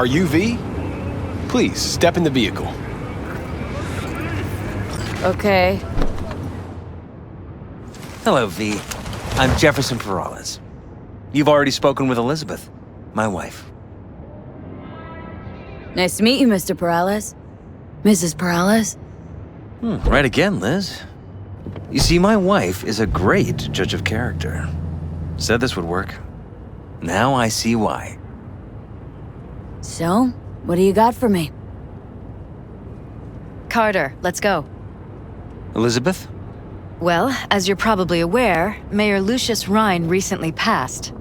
Are you V? Please, step in the vehicle. Okay. Hello, V. I'm Jefferson Perales. You've already spoken with Elizabeth, my wife. Nice to meet you, Mr. Perales. Mrs. Perales? Right again, Liz. You see, my wife is a great judge of character. Said this would work. Now I see why. So, what do you got for me? Carter, let's go. Elizabeth? Well, as you're probably aware, Mayor Lucius Rhine recently passed.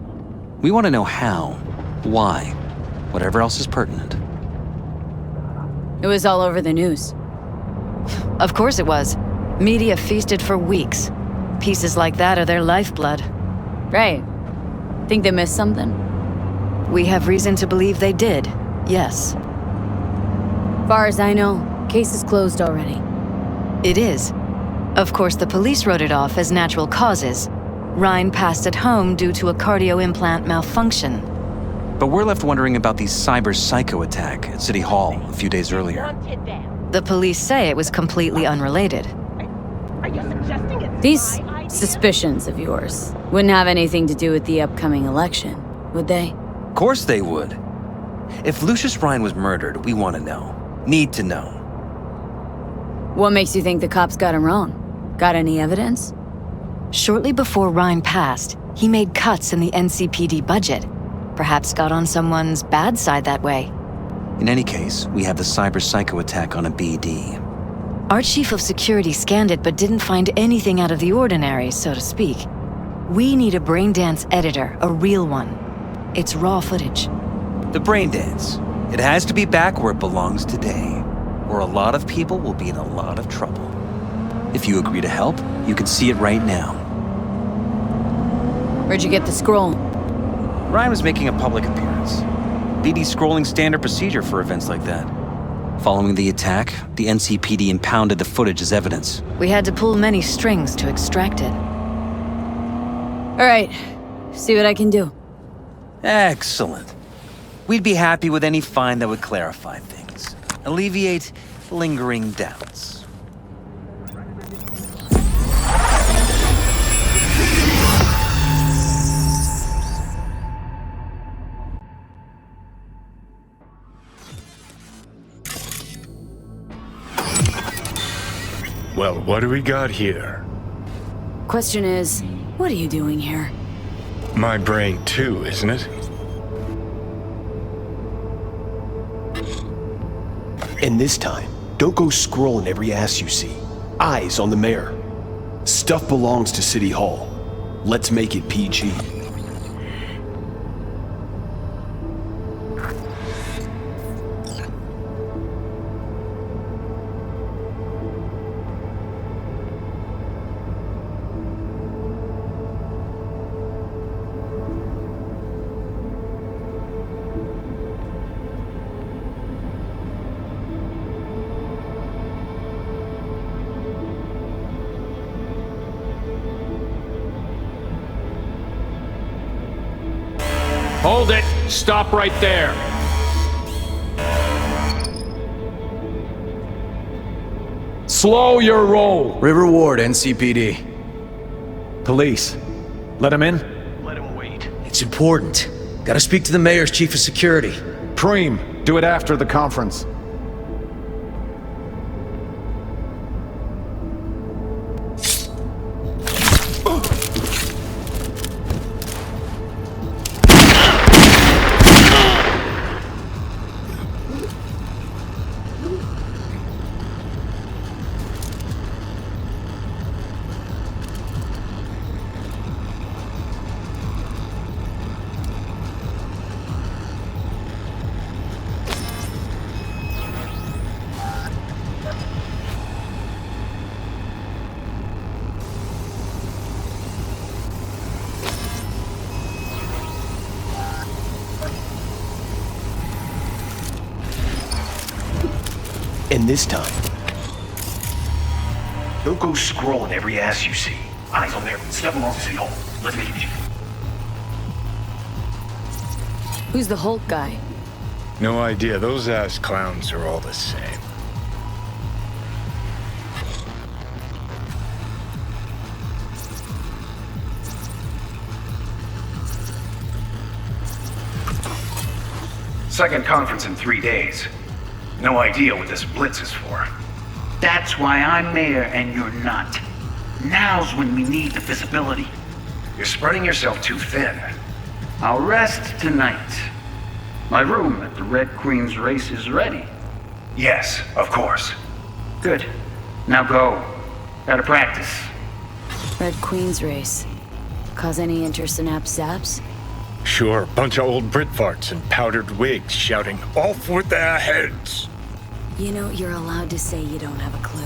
We want to know how, why, whatever else is pertinent. It was all over the news. Of course it was. Media feasted for weeks. Pieces like that are their lifeblood. Right. Think they missed something? We have reason to believe they did, yes. Far as I know, case is closed already. It is. Of course, the police wrote it off as natural causes. Rhine passed at home due to a cardio implant malfunction. But we're left wondering about the cyber psycho attack at City Hall a few days earlier. The police say it was completely unrelated. These suspicions of yours wouldn't have anything to do with the upcoming election, would they? Of course they would. If Lucius Rhine was murdered, we want to know. Need to know. What makes you think the cops got him wrong? Got any evidence? Shortly before Rhine passed, he made cuts in the NCPD budget. Perhaps got on someone's bad side that way. In any case, we have the cyber psycho attack on a BD. Our chief of security scanned it but didn't find anything out of the ordinary, so to speak. We need a braindance editor, a real one. It's raw footage. The brain dance. It has to be back where it belongs today, or a lot of people will be in a lot of trouble. If you agree to help, you can see it right now. Where'd you get the scroll? Ryan was making a public appearance. BD scrolling standard procedure for events like that. Following the attack, the NCPD impounded the footage as evidence. We had to pull many strings to extract it. All right, see what I can do. Excellent. We'd be happy with any find that would clarify things, alleviate lingering doubts. Well, what do we got here? Question is, what are you doing here? My brain too, isn't it? And this time, don't go scrolling every ass you see. Eyes on the mayor. Stuff belongs to City Hall. Let's make it PG. Hold it! Stop right there! Slow your roll! River Ward, NCPD. Police. Let him in? Let him wait. It's important. Gotta speak to the mayor's chief of security. Preem, do it after the conference. And this time, don't go scrolling every ass you see. Eyes on there. Step along to City Hall. Let's make it easy. Who's the Hulk guy? No idea. Those ass clowns are all the same. Second conference in 3 days. No idea what this blitz is for. That's why I'm mayor and you're not. Now's when we need the visibility. You're spreading yourself too thin. I'll rest tonight. My room at the Red Queen's race is ready. Yes, of course. Good. Now go. Gotta practice. Red Queen's race. Cause any interest in zaps? Sure, bunch of old Brit farts in powdered wigs shouting, "Off with their heads!" You know, you're allowed to say you don't have a clue.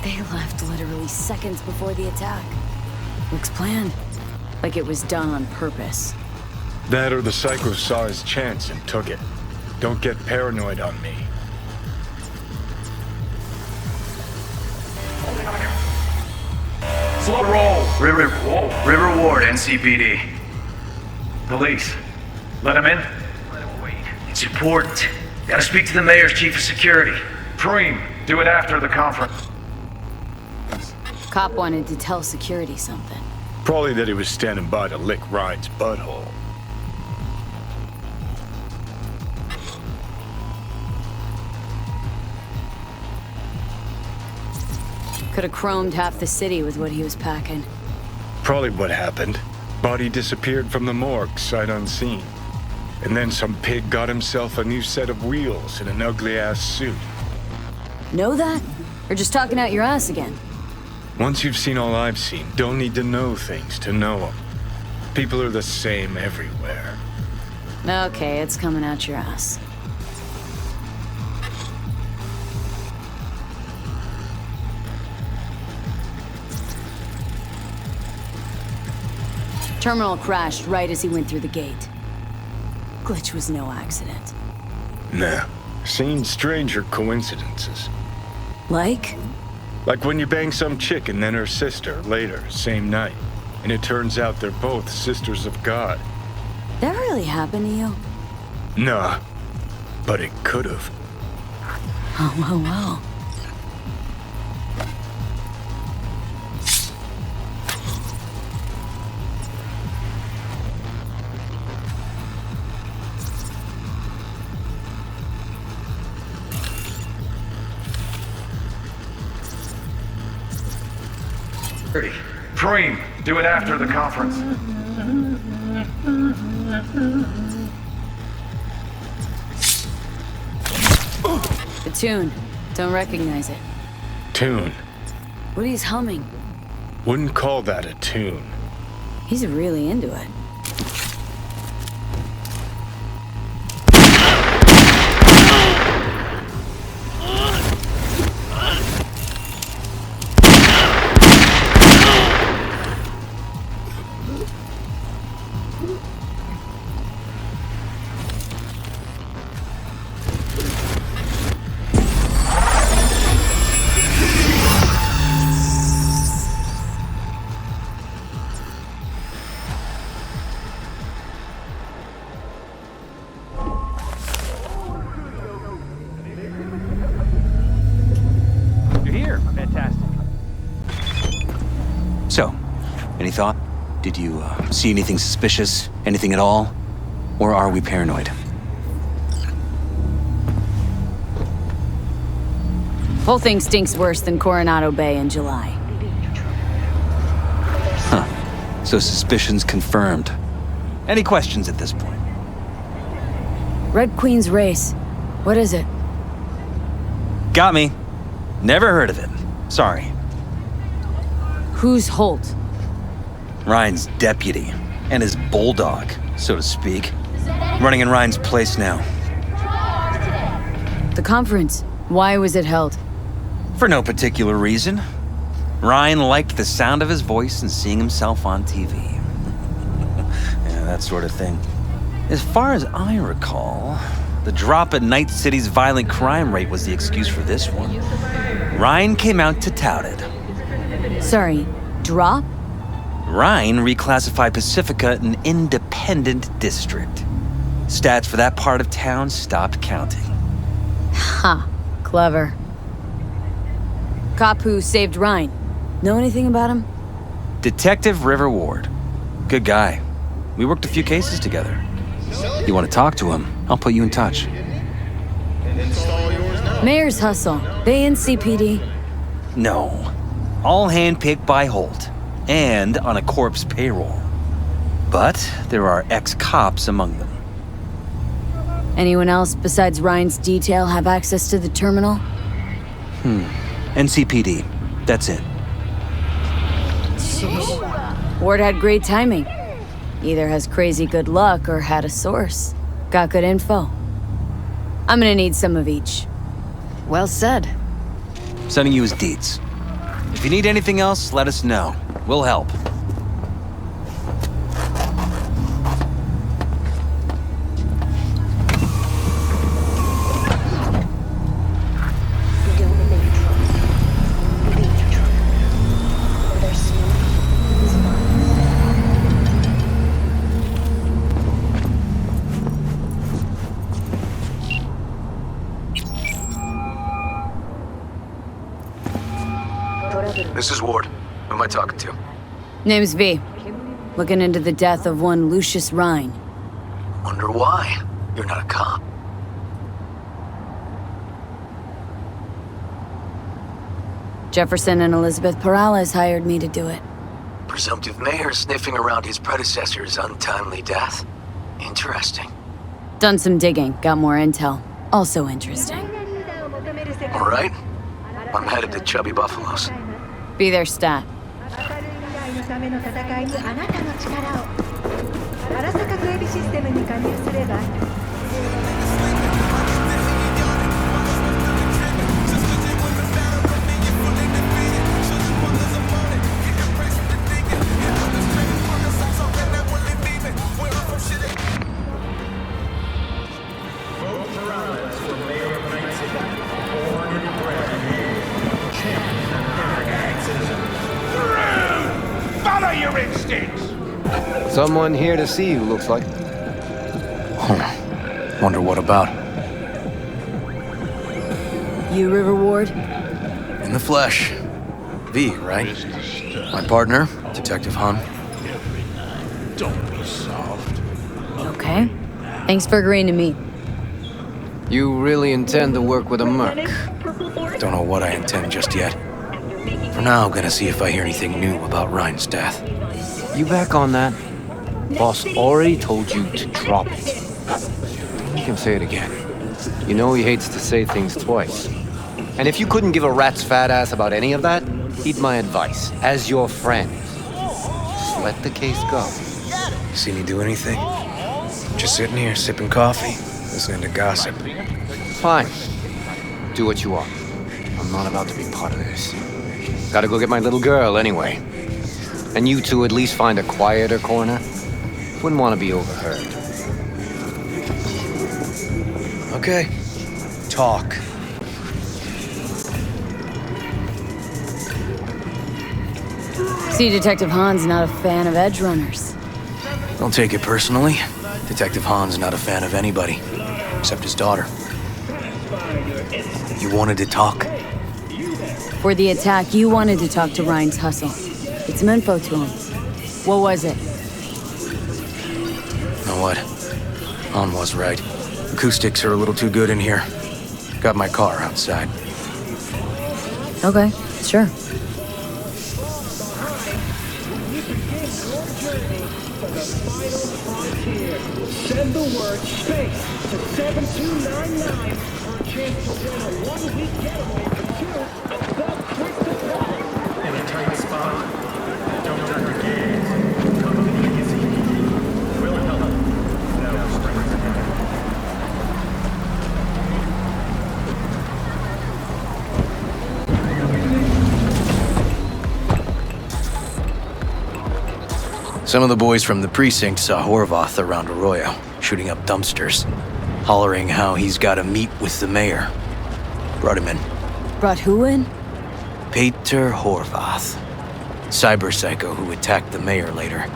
They left literally seconds before the attack. Looks planned. Like it was done on purpose. That or the psycho saw his chance and took it. Don't get paranoid on me. Slow roll! River Ward, NCPD. Police. Let him in? Let him wait. It's important. Gotta speak to the mayor's chief of security. Preem, do it after the conference. Cop wanted to tell security something. Probably that he was standing by to lick Ryan's butthole. Could have chromed half the city with what he was packing. Probably what happened. Body disappeared from the morgue, sight unseen. And then some pig got himself a new set of wheels and an ugly-ass suit. Know that? Or just talking out your ass again? Once you've seen all I've seen, don't need to know things to know them. People are the same everywhere. Okay, it's coming out your ass. Terminal crashed right as he went through the gate. Glitch was no accident. Nah, seen stranger coincidences. Like? Like when you bang some chick and then her sister later, same night. And it turns out they're both sisters of God. That really happened to you? Nah, but it could've. Oh, well. Preem, do it after the conference. The tune. Don't recognize it. Tune. What he's humming. Wouldn't call that a tune. He's really into it. So, any thought? Did you see anything suspicious? Anything at all? Or are we paranoid? Whole thing stinks worse than Coronado Bay in July. Huh. So suspicions confirmed. Any questions at this point? Red Queen's race. What is it? Got me. Never heard of it. Sorry. Who's Holt? Ryan's deputy. And his bulldog, so to speak. Running in Ryan's place now. The conference. Why was it held? For no particular reason. Ryan liked the sound of his voice and seeing himself on TV. Yeah, that sort of thing. As far as I recall, the drop in Night City's violent crime rate was the excuse for this one. Ryan came out to tout it. Sorry, drop? Ryan reclassified Pacifica an independent district. Stats for that part of town stopped counting. Ha, clever. Cop who saved Ryan. Know anything about him? Detective River Ward. Good guy. We worked a few cases together. You want to talk to him? I'll put you in touch. Mayor's hustle. They in CPD? No. All handpicked by Holt. And on a corpse payroll. But there are ex-cops among them. Anyone else besides Ryan's detail have access to the terminal? NCPD. That's it. Ward had great timing. Either has crazy good luck or had a source. Got good info. I'm gonna need some of each. Well said. Sending you his deeds. If you need anything else, let us know. We'll help. This is Ward. Who am I talking to? Name's V. Looking into the death of one Lucius Ryan. Wonder why. You're not a cop. Jefferson and Elizabeth Perales hired me to do it. Presumptive mayor sniffing around his predecessor's untimely death. Interesting. Done some digging, got more intel. Also interesting. All right. I'm headed to Chubby Buffalo's. Be their stat. Follow your instincts! Someone here to see you, looks like. Wonder what about? You, River Ward? In the flesh. V, right? My partner, Detective Hahn. Don't be soft. Okay. Thanks for agreeing to meet. You really intend to work with a merc? Don't know what I intend just yet. For now, I'm gonna see if I hear anything new about Ryan's death. You back on that? Boss already told you to drop it. You can say it again. You know he hates to say things twice. And if you couldn't give a rat's fat ass about any of that, heed my advice. As your friend, just let the case go. See me do anything? Just sitting here, sipping coffee, listening to gossip. Fine. Do what you want. I'm not about to be part of this. Gotta go get my little girl anyway. And you two at least find a quieter corner. Wouldn't want to be overheard. Okay. Talk. See, Detective Hahn's not a fan of edge runners. Don't take it personally. Detective Hahn's not a fan of anybody, except his daughter. You wanted to talk? For the attack, you wanted to talk to Ryan's hustle. Get some info to him. What was it? You know what? Hahn was right. Acoustics are a little too good in here. Got my car outside. Okay, sure. Send the word space to 7299 for a chance to win a one-week getaway for two at the Crystal. In a tight spot, don't turn your gaze. Come easy. We'll help. No strings attached. Some of the boys from the precinct saw Horvath around Arroyo, shooting up dumpsters, hollering how he's got to meet with the mayor. Brought him in. Brought who in? Peter Horvath. cyber psycho who attacked the mayor later.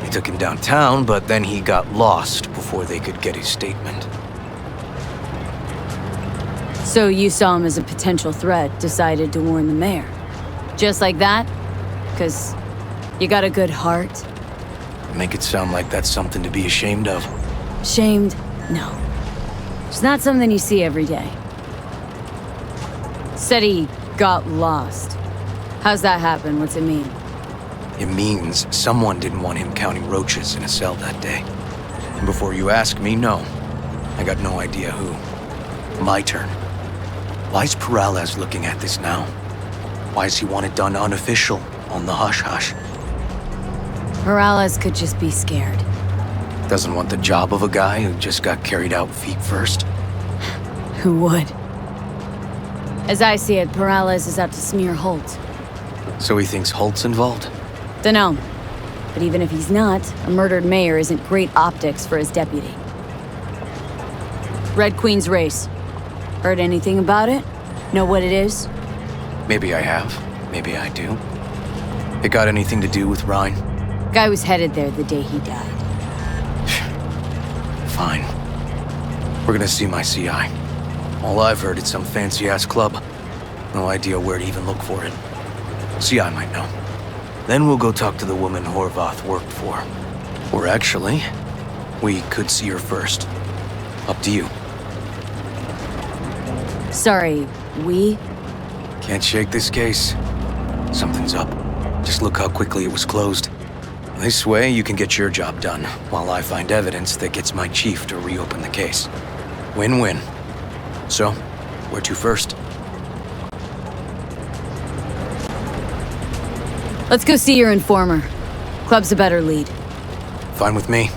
They took him downtown, but then he got lost before they could get his statement. So you saw him as a potential threat, decided to warn the mayor. Just like that? 'Cause you got a good heart? Make it sound like that's something to be ashamed of. Shamed? No. It's not something you see every day. Said he got lost. How's that happen? What's it mean? It means someone didn't want him counting roaches in a cell that day. And before you ask me, no. I got no idea who. My turn. Why's Peralez looking at this now? Why does he want it done unofficial, on the hush-hush? Morales could just be scared. Doesn't want the job of a guy who just got carried out feet first. Who would? As I see it, Peralez is out to smear Holt. So he thinks Holt's involved? Dunno. But even if he's not, a murdered mayor isn't great optics for his deputy. Red Queen's race. Heard anything about it? Know what it is? Maybe I have. Maybe I do. It got anything to do with Ryan? Guy was headed there the day he died. Fine. We're gonna see my CI. All I've heard is some fancy-ass club. No idea where to even look for it. CI might know. Then we'll go talk to the woman Horvath worked for. Or actually, we could see her first. Up to you. Sorry, we? Can't shake this case. Something's up. Just look how quickly it was closed. This way, you can get your job done, while I find evidence that gets my chief to reopen the case. Win-win. So, where to first? Let's go see your informer. Club's a better lead. Fine with me.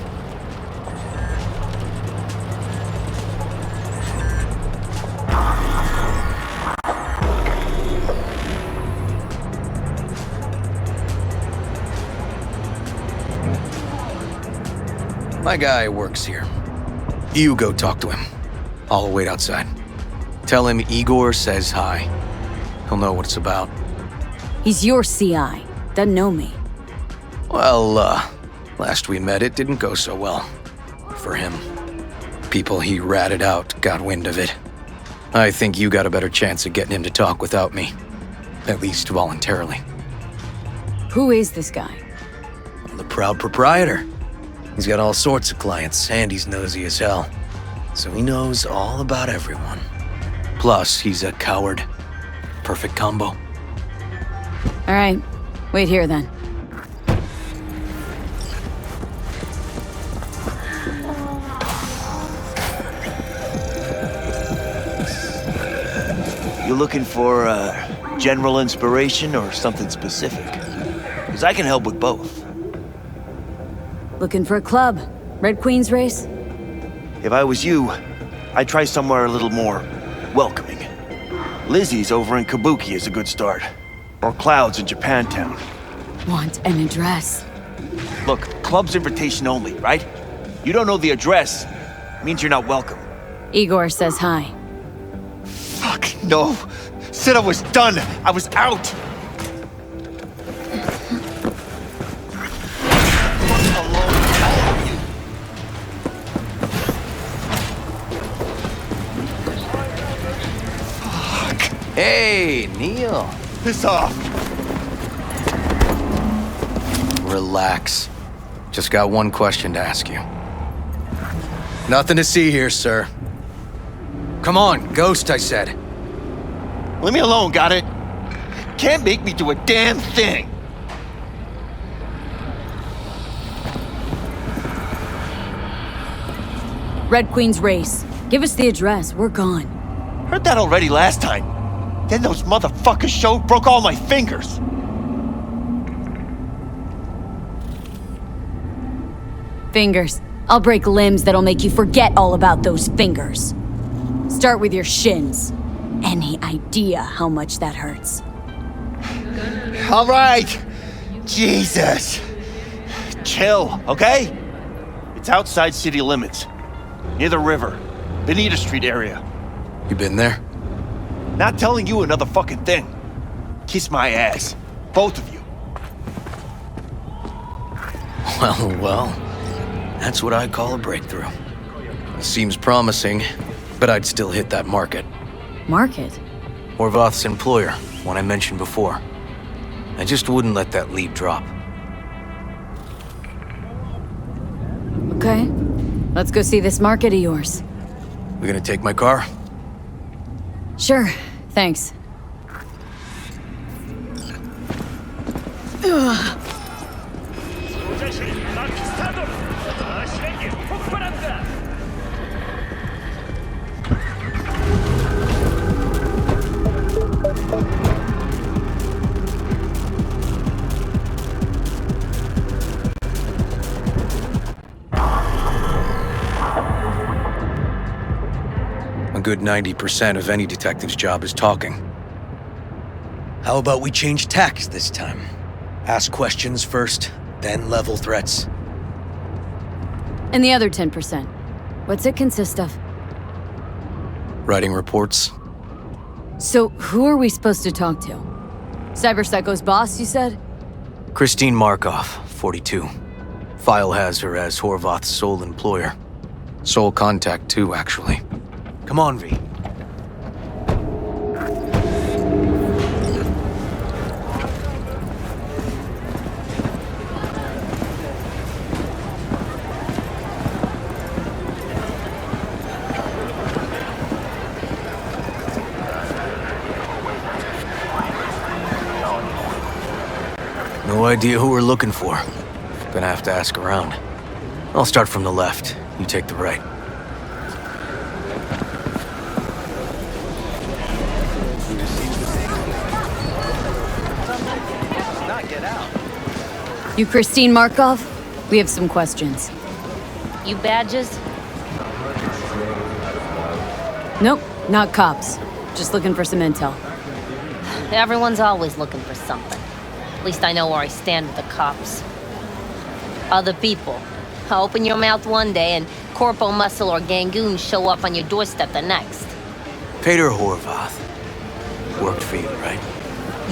My guy works here. You go talk to him. I'll wait outside. Tell him Igor says hi. He'll know what it's about. He's your CI. Doesn't know me. Well, last we met it didn't go so well. For him. People he ratted out got wind of it. I think you got a better chance of getting him to talk without me. At least voluntarily. Who is this guy? I'm the proud proprietor. He's got all sorts of clients, and he's nosy as hell. So he knows all about everyone. Plus, he's a coward. Perfect combo. All right. Wait here, then. You looking for general inspiration or something specific? Because I can help with both. Looking for a club. Red Queen's race? If I was you, I'd try somewhere a little more welcoming. Lizzie's over in Kabuki is a good start. Or Clouds in Japantown. Want an address? Look, club's invitation only, right? You don't know the address. Means you're not welcome. Igor says hi. Fuck, no. Said I was done. I was out. Hey, Neil. Piss off. Relax. Just got one question to ask you. Nothing to see here, sir. Come on, ghost, I said. Leave me alone, got it? Can't make me do a damn thing. Red Queen's race. Give us the address. We're gone. Heard that already last time. Then those motherfuckers broke all my fingers. Fingers. I'll break limbs that'll make you forget all about those fingers. Start with your shins. Any idea how much that hurts? All right. Jesus. Chill, okay? It's outside city limits. Near the river. Benita Street area. You been there? Not telling you another fucking thing. Kiss my ass. Both of you. Well, well. That's what I call a breakthrough. Seems promising, but I'd still hit that market. Market? Horvath's employer, one I mentioned before. I just wouldn't let that lead drop. Okay. Let's go see this market of yours. We gonna take my car? Sure. Thanks. Ugh. A good 90% of any detective's job is talking. How about we change tacks this time? Ask questions first, then level threats. And the other 10%? What's it consist of? Writing reports. So, who are we supposed to talk to? Cyberpsycho's boss, you said? Christine Markov, 42. File has her as Horvath's sole employer. Sole contact, too, actually. Come on, V. No idea who we're looking for. Gonna have to ask around. I'll start from the left. You take the right. You Christine Markov? We have some questions. You badges? Nope, not cops. Just looking for some intel. Everyone's always looking for something. At least I know where I stand with the cops. Other people. Open your mouth one day and Corpo Muscle or Gangoon show up on your doorstep the next. Peter Horvath. Worked for you, right?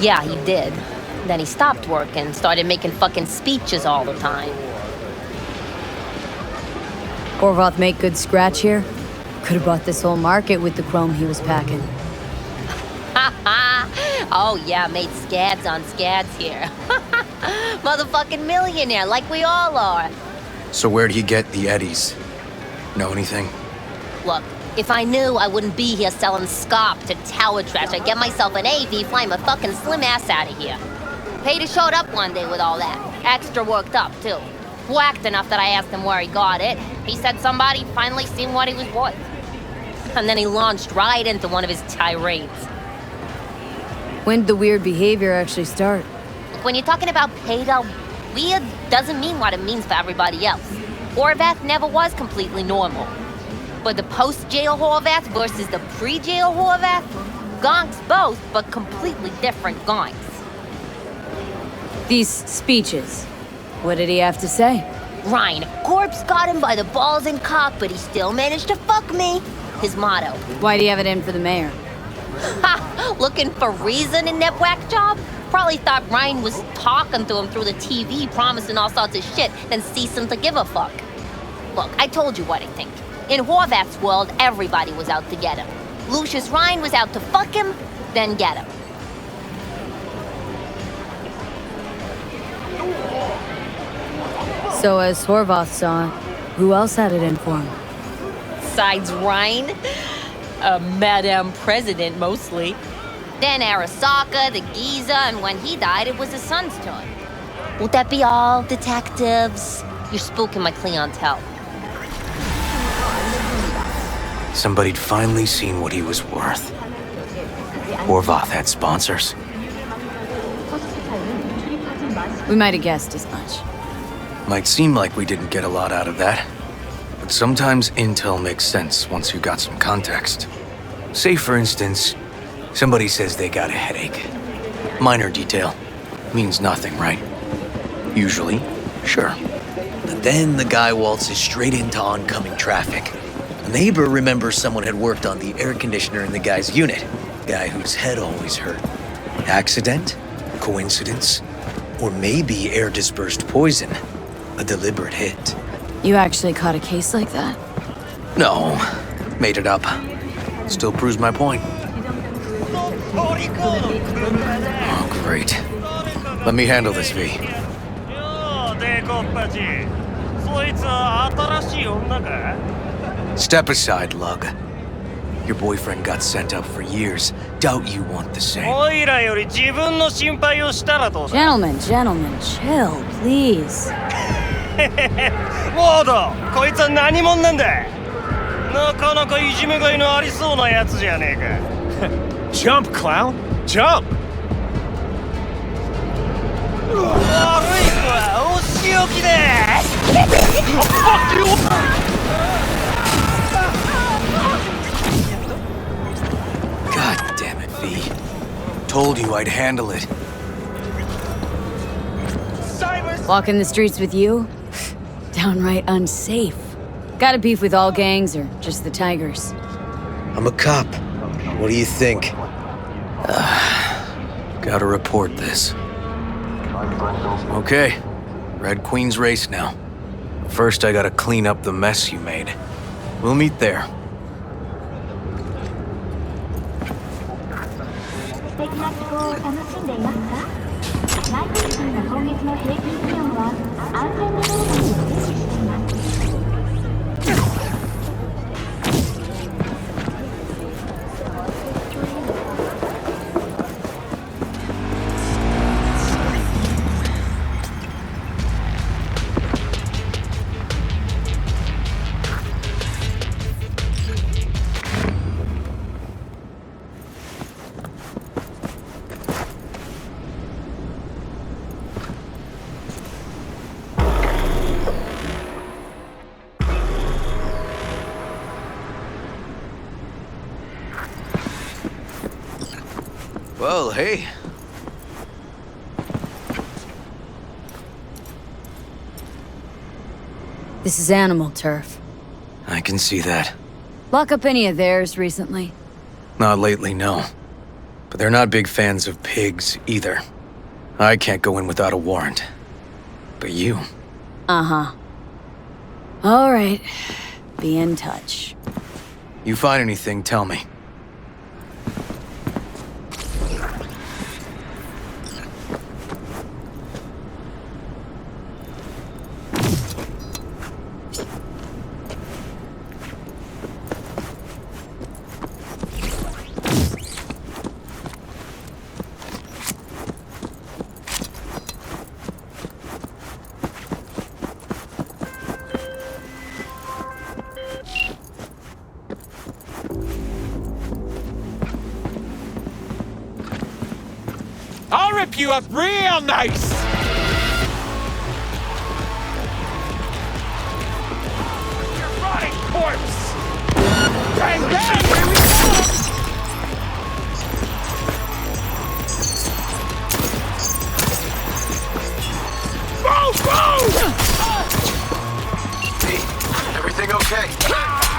Yeah, he did. Then he stopped work and started making fucking speeches all the time. Horvath make good scratch here? Could have bought this whole market with the chrome he was packing. Oh yeah, made scads on scads here. Motherfucking millionaire, like we all are. So where'd he get the eddies? Know anything? Look, if I knew, I wouldn't be here selling scop to tower trash. I'd get myself an AV, fly my fucking slim ass out of here. Peter showed up one day with all that. Extra worked up, too. Whacked enough that I asked him where he got it. He said somebody finally seen what he was worth. And then he launched right into one of his tirades. When did the weird behavior actually start? When you're talking about Peter, weird doesn't mean what it means for everybody else. Horvath never was completely normal. But the post-jail Horvath versus the pre-jail Horvath? Gonks both, but completely different gonks. These speeches, what did he have to say? Ryan, corpse got him by the balls and cock, but he still managed to fuck me. His motto. Why'd he have it in for the mayor? Ha! Looking for reason in that whack job? Probably thought Ryan was talking to him through the TV, promising all sorts of shit, then ceasing to give a fuck. Look, I told you what I think. In Horvath's world, everybody was out to get him. Lucius Ryan was out to fuck him, then get him. So as Horvath saw it, who else had it in for him? Besides Ryan? Madame President, mostly. Then Arasaka, the Giza, and when he died, it was his son's turn. Would that be all, detectives? You're spooking my clientele. Somebody'd finally seen what he was worth. Horvath had sponsors. We might have guessed as much. Might seem like we didn't get a lot out of that. But sometimes intel makes sense once you got some context. Say, for instance, somebody says they got a headache. Minor detail. Means nothing, right? Usually, sure. But then the guy waltzes straight into oncoming traffic. A neighbor remembers someone had worked on the air conditioner in the guy's unit. Guy whose head always hurt. Accident? Coincidence? Or maybe air-dispersed poison? A deliberate hit. You actually caught a case like that? No, made it up. Still proves my point. Oh, great. Let me handle this, V. Step aside, Lug. Your boyfriend got sent up for years. Doubt you want the same. Gentlemen, chill, please. Jump, clown! Jump! God damn it, V. Told you I'd handle it. Walking the streets with you? Downright unsafe. Got a beef with all gangs or just the Tigers? I'm a cop. What do you think? Gotta report this. Okay, Red Queen's race now. First, I gotta clean up the mess you made. We'll meet there. Well, hey. This is animal turf. I can see that. Lock up any of theirs recently? Not lately, no. But they're not big fans of pigs, either. I can't go in without a warrant. But you... Uh-huh. All right. Be in touch. You find anything, tell me. I'll rip you up real nice! Your rotting corpse! Bang, bang, here we go! Move, move! Hey, everything okay?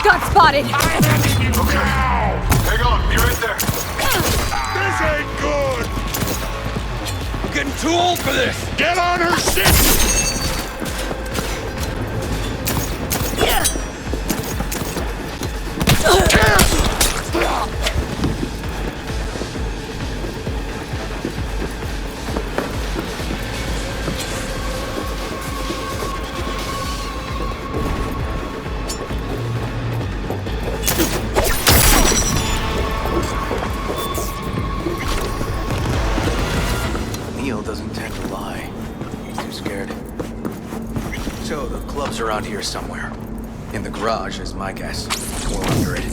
Got spotted! Okay. Hang on, be right there. This ain't good! Getting too old for this! Get on her shit! Neil doesn't tend to lie. He's too scared. So, the club's around here somewhere. In the garage is my guess. Or under it.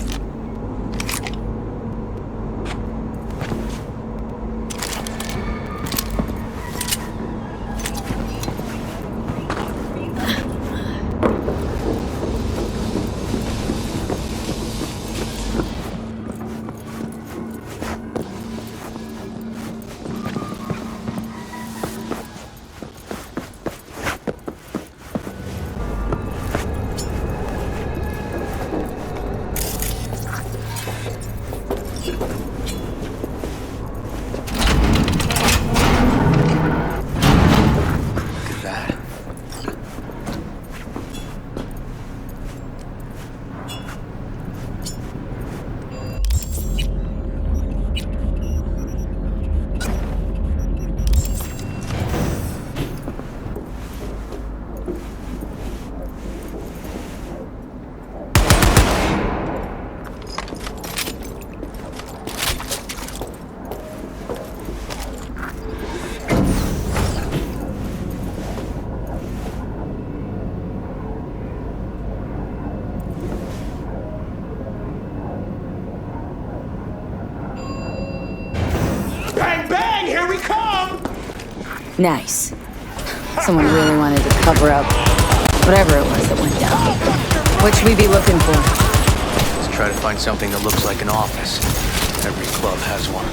Nice. Someone really wanted to cover up whatever it was that went down. What should we be looking for? Let's try to find something that looks like an office. Every club has one.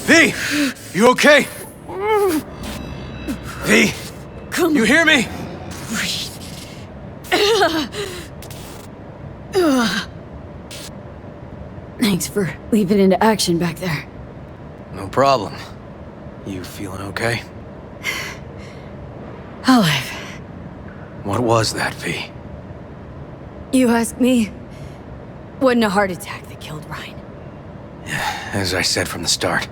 V! You okay? V! Come you hear me? Thanks for leaping into action back there. No problem. You feeling okay? Alive. What was that, V? You ask me? Wasn't a heart attack that killed Ryan. As I said from the start.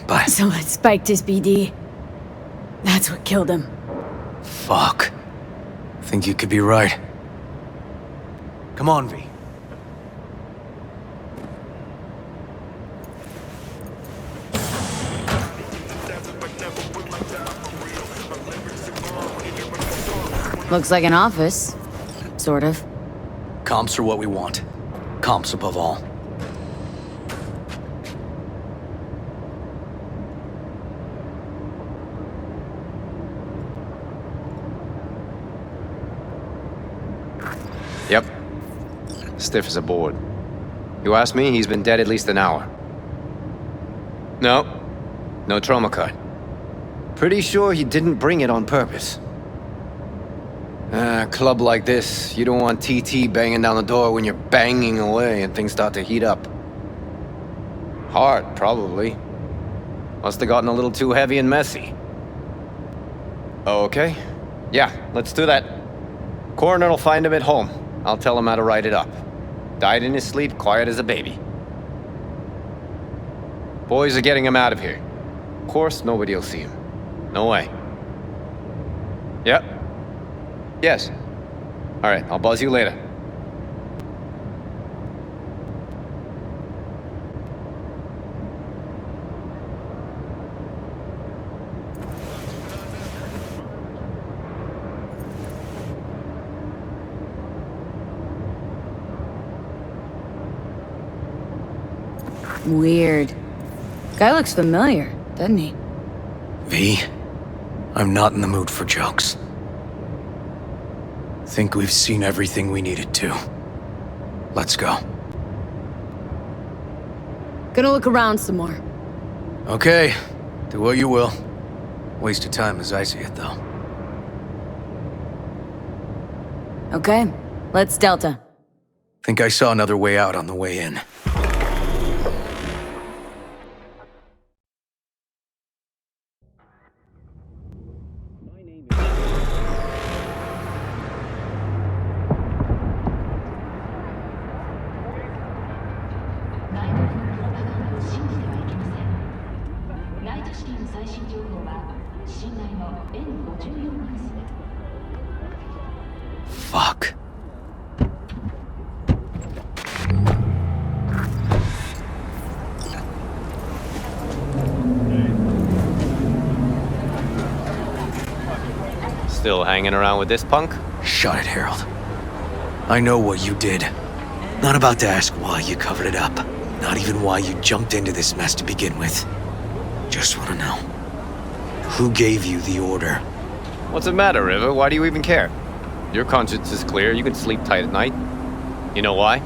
But... Someone spiked his BD. That's what killed him. Fuck. I think you could be right. Come on, V. Looks like an office. Sort of. Comps are what we want. Comps above all. Yep. Stiff as a board. You ask me, he's been dead at least an hour. No trauma card. Pretty sure he didn't bring it on purpose. A club like this, you don't want TT banging down the door when you're banging away and things start to heat up. Hard, probably. Must have gotten a little too heavy and messy. Okay. Yeah, let's do that. Coroner will find him at home. I'll tell him how to write it up. Died in his sleep, quiet as a baby. Boys are getting him out of here. Of course, nobody will see him. No way. Yep. Yes. All right, I'll buzz you later. Weird. Guy looks familiar, doesn't he? V, I'm not in the mood for jokes. Think we've seen everything we needed to. Let's go. Gonna look around some more. Okay, do what you will. Waste of time as I see it, though. Okay, let's Delta. Think I saw another way out on the way in. Fuck. Still hanging around with this punk? Shut it, Harold. I know what you did. Not about to ask why you covered it up. Not even why you jumped into this mess to begin with. Just want to know. Who gave you the order? What's the matter, River? Why do you even care? Your conscience is clear. You can sleep tight at night. You know why?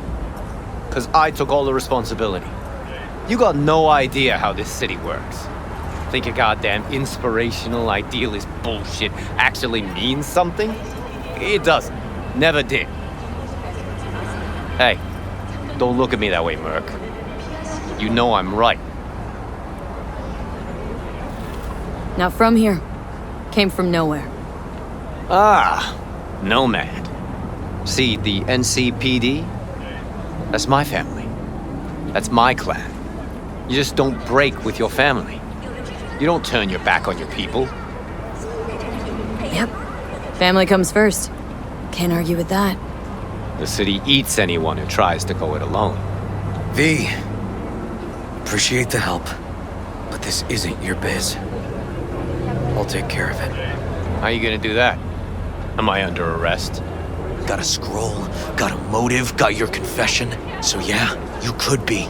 Because I took all the responsibility. You got no idea how this city works. Think your goddamn inspirational, idealist bullshit actually means something? It doesn't. Never did. Hey, don't look at me that way, Merc. You know I'm right. Not from here. Came from nowhere. Ah, nomad. See, the NCPD? That's my family. That's my clan. You just don't break with your family. You don't turn your back on your people. Yep. Family comes first. Can't argue with that. The city eats anyone who tries to go it alone. V, appreciate the help, but this isn't your biz. I'll take care of it. How you gonna do that? Am I under arrest? Got a scroll, got a motive, got your confession. So yeah, you could be.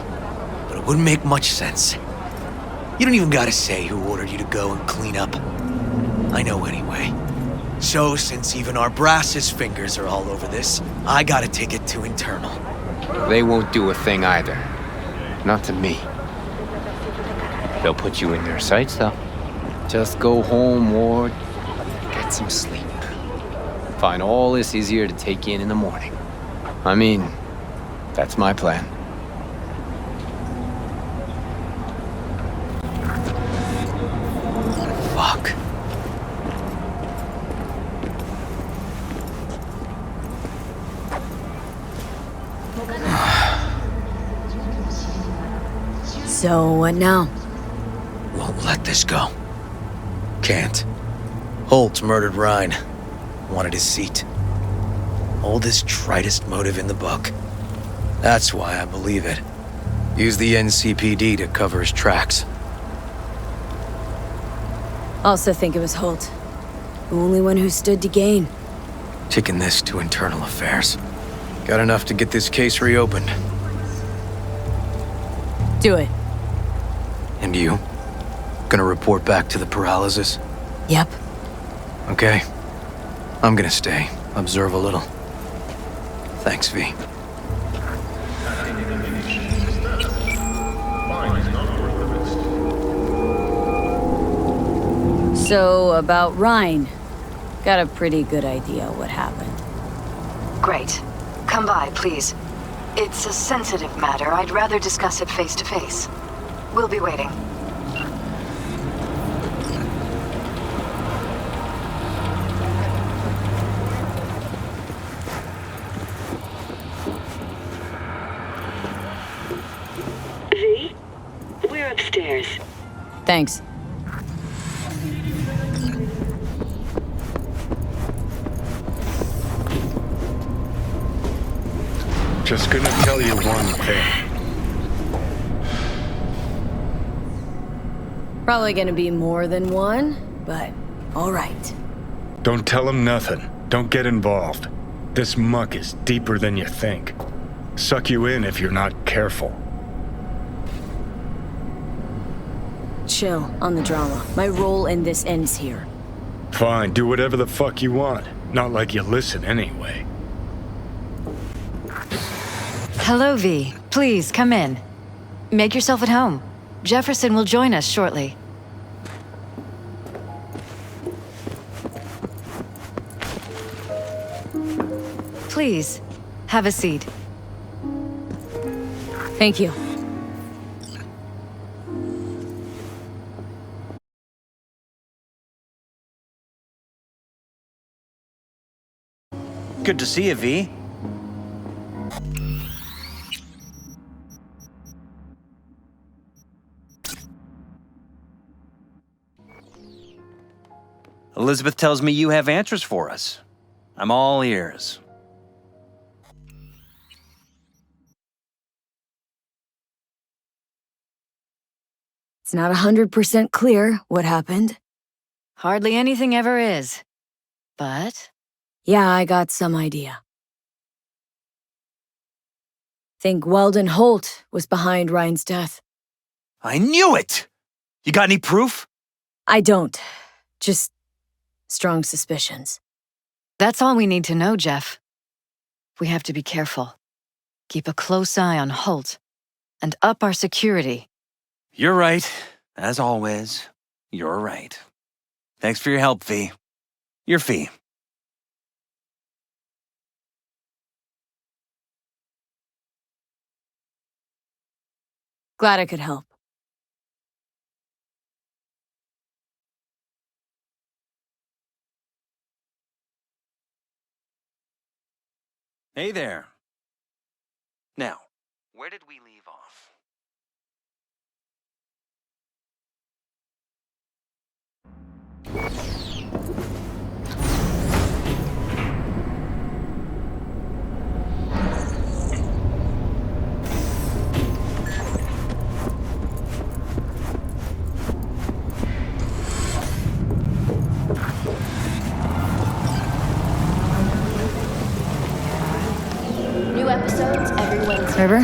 But it wouldn't make much sense. You don't even gotta say who ordered you to go and clean up. I know anyway. So since even our brass's fingers are all over this, I gotta take it to internal. They won't do a thing either. Not to me. They'll put you in their sights, though. Just go home, Ward. Get some sleep. Find all this easier to take in the morning. I mean, that's my plan. Fuck. So, what now? Won't let this go. Can't. Holt murdered Rhine. Wanted his seat. Oldest, tritest motive in the book. That's why I believe it. Use the NCPD to cover his tracks. Also think it was Holt. The only one who stood to gain. Taking this to internal affairs. Got enough to get this case reopened. Do it. And you? Gonna report back to the paralysis? Yep. Okay. I'm gonna stay. Observe a little. Thanks, V. So, about Rhine. Got a pretty good idea what happened. Great. Come by, please. It's a sensitive matter. I'd rather discuss it face to face. We'll be waiting. V? We're upstairs. Thanks. Just gonna tell you one thing. Probably gonna be more than one, but all right. Don't tell him nothing. Don't get involved. This muck is deeper than you think. Suck you in if you're not careful. Chill on the drama. My role in this ends here. Fine, do whatever the fuck you want. Not like you listen anyway. Hello, V. Please, come in. Make yourself at home. Jefferson will join us shortly. Please, have a seat. Thank you. Good to see you, V. Elizabeth tells me you have answers for us. I'm all ears. It's not 100% clear what happened. Hardly anything ever is. But... yeah, I got some idea. think Weldon Holt was behind Ryan's death. I knew it! You got any proof? I don't. Just strong suspicions. That's all we need to know, Jeff. We have to be careful. Keep a close eye on Holt. And up our security. You're right. As always, you're right. Thanks for your help, V. Your fee. Glad I could help. Hey there. Now, where did we leave off? New episodes every Wednesday. River?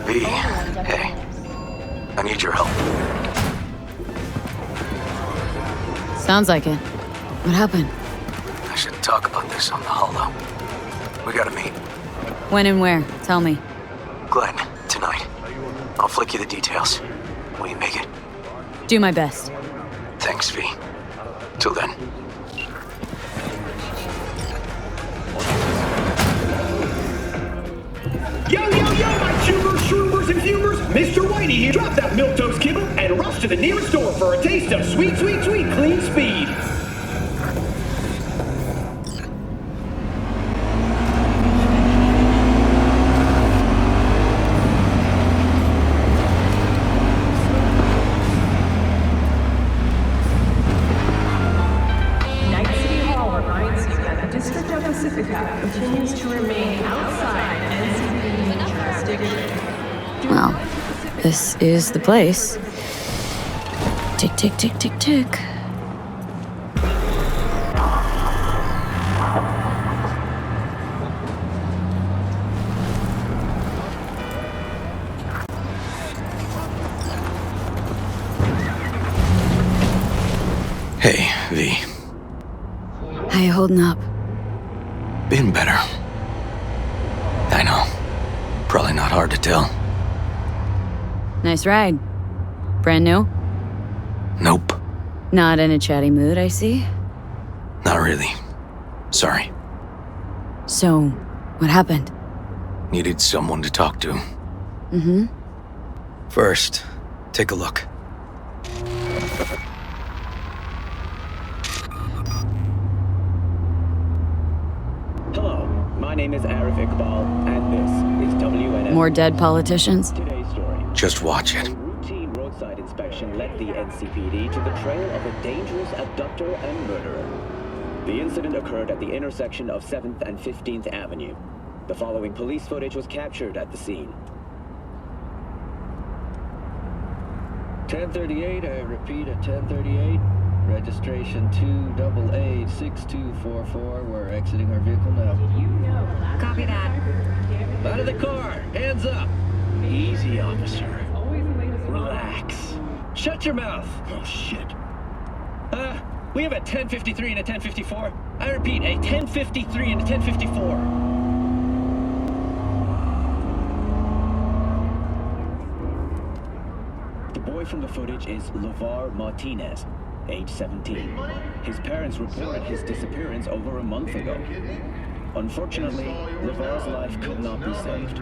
V, hey. I need your help. Sounds like it. What happened? I should talk about this on the holo. We gotta meet. When and where? Tell me. Glenn, tonight. I'll flick you the details. Will you make it? Do my best. Thanks, V. Till then. Yo, my tubers, shroomers, and fumers! Mr. Whitey here. Drop that milquetoast kibble and rush to the nearest store for a taste of sweet, sweet, sweet clean speed. Night City Hall reminds you that the District of Pacifica continues to remain outside NCPD jurisdiction. Well, this is the place. Tick, tick, tick, tick, tick. Hey, V. How you holding up? Been better. I know. Probably not hard to tell. Nice ride. Brand new? Nope. Not in a chatty mood, I see. Not really. Sorry. So, what happened? Needed someone to talk to. Mm-hmm. First, take a look. Hello, my name is Arif Iqbal, and this is WNF. More dead politicians? Today's story. Just watch it. A routine roadside inspection led the NCPD to the trail of a dangerous abductor and murderer. The incident occurred at the intersection of 7th and 15th Avenue. The following police footage was captured at the scene. 1038, I repeat at 1038. Registration 2AA6244. We're exiting our vehicle now. Copy that. Out of the car! Hands up! Easy, officer. Relax. Shut your mouth! Oh, shit. We have a 1053 and a 1054. I repeat, a 1053 and a 1054. The boy from the footage is LeVar Martinez, age 17. His parents reported his disappearance over a month ago. Unfortunately, LeVar's life could not be saved.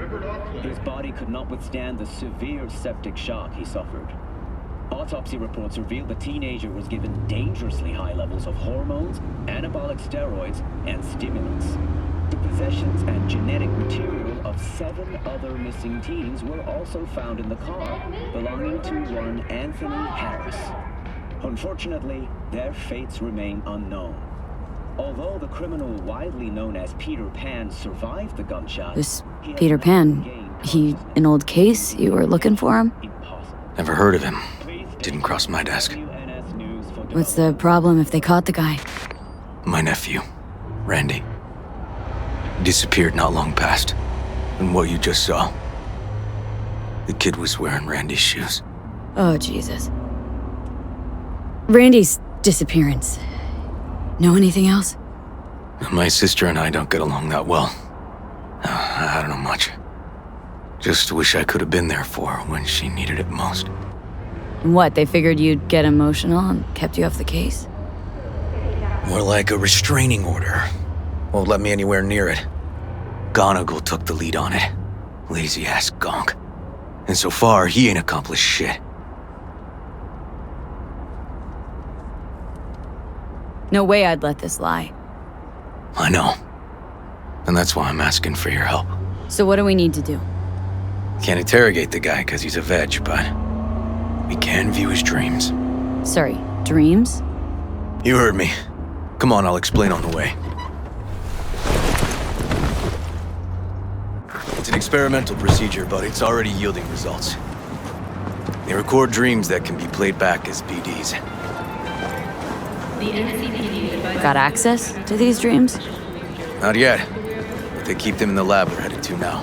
His body could not withstand the severe septic shock he suffered. Autopsy reports revealed the teenager was given dangerously high levels of hormones, anabolic steroids, and stimulants. The possessions and genetic material of 7 other missing teens were also found in the car, belonging to one Anthony Harris. Unfortunately, their fates remain unknown. Although the criminal widely known as Peter Pan survived the gunshot... This Peter Pan, he an old case? You were looking for him? Never heard of him. Didn't cross my desk. What's the problem if they caught the guy? My nephew, Randy. Disappeared not long past. And what you just saw, The kid was wearing Randy's shoes. Oh, Jesus. Randy's disappearance. Know anything else? My sister and I don't get along that well. I don't know much. Just wish I could have been there for her when she needed it most. What, they figured you'd get emotional and kept you off the case? More like a restraining order. Won't let me anywhere near it. Gonigal took the lead on it. Lazy-ass gonk. And so far, he ain't accomplished shit. No way I'd let this lie. I know. And that's why I'm asking for your help. So what do we need to do? Can't interrogate the guy because he's a veg, but we can view his dreams. Sorry, dreams? You heard me. Come on, I'll explain on the way. It's an experimental procedure, but it's already yielding results. They record dreams that can be played back as BDs. Got access to these dreams? Not yet, but they keep them in the lab we're headed to now.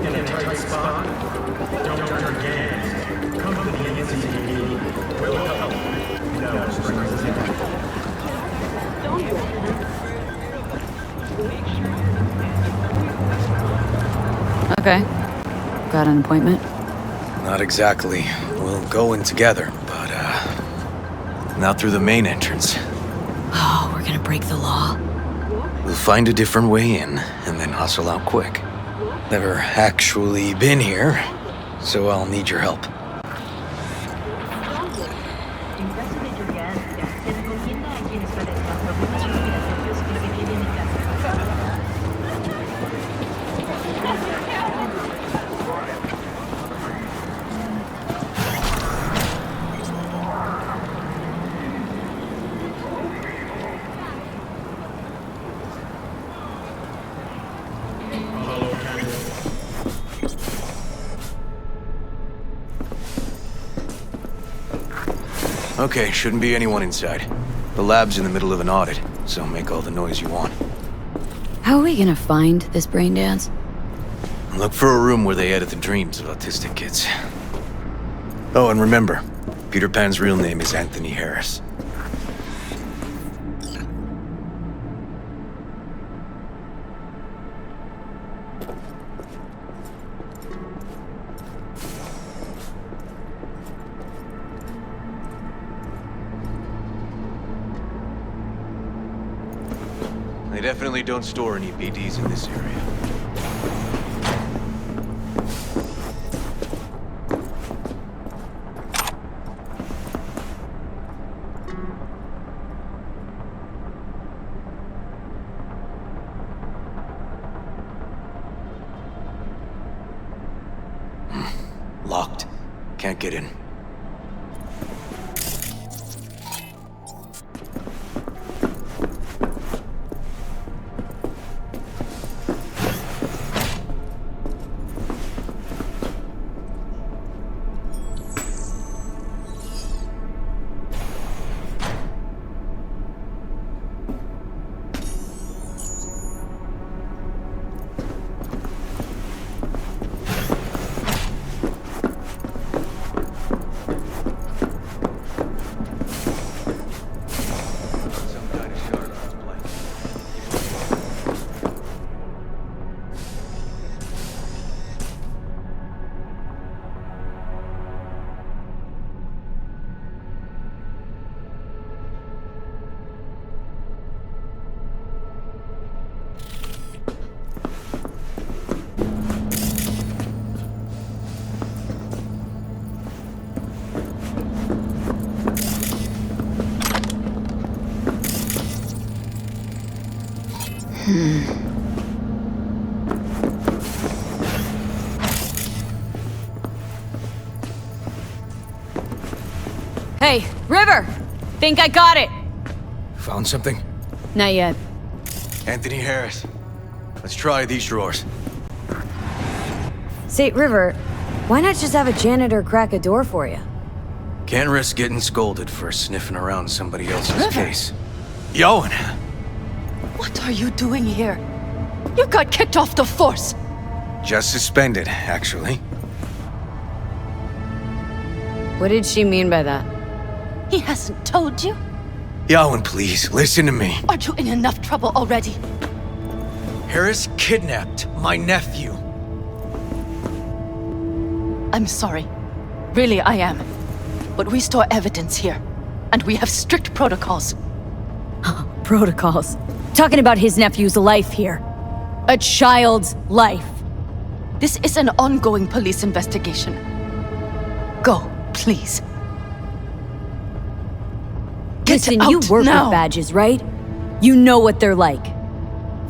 In a tight spot, don't turn your gaze. Come to the NCPD. We'll help. No strings attached. Okay. Got an appointment? Not exactly. We'll go in together, but, not through the main entrance. Oh, we're gonna break the law? We'll find a different way in, and then hustle out quick. Never actually been here, so I'll need your help. Okay, shouldn't be anyone inside. The lab's in the middle of an audit, so make all the noise you want. How are we gonna find this brain dance? Look for a room where they edit the dreams of autistic kids. Oh, and remember, Peter Pan's real name is Anthony Harris. They definitely don't store any BDs in this area. Locked. Can't get in. Hey, River! Think I got it! Found something? Not yet. Anthony Harris. Let's try these drawers. Say, River, why not just have a janitor crack a door for you? Can't risk getting scolded for sniffing around somebody else's River. case. Yoan! What are you doing here? You got kicked off the force! Just suspended, actually. What did she mean by that? He hasn't told you? Yoan, please, listen to me. Aren't you in enough trouble already? Harris kidnapped my nephew. I'm sorry. Really, I am. But we store evidence here, and we have strict protocols. Protocols? Talking about his nephew's life here. A child's life. This is an ongoing police investigation. Go, please. Listen, you work with badges, right? You know what they're like.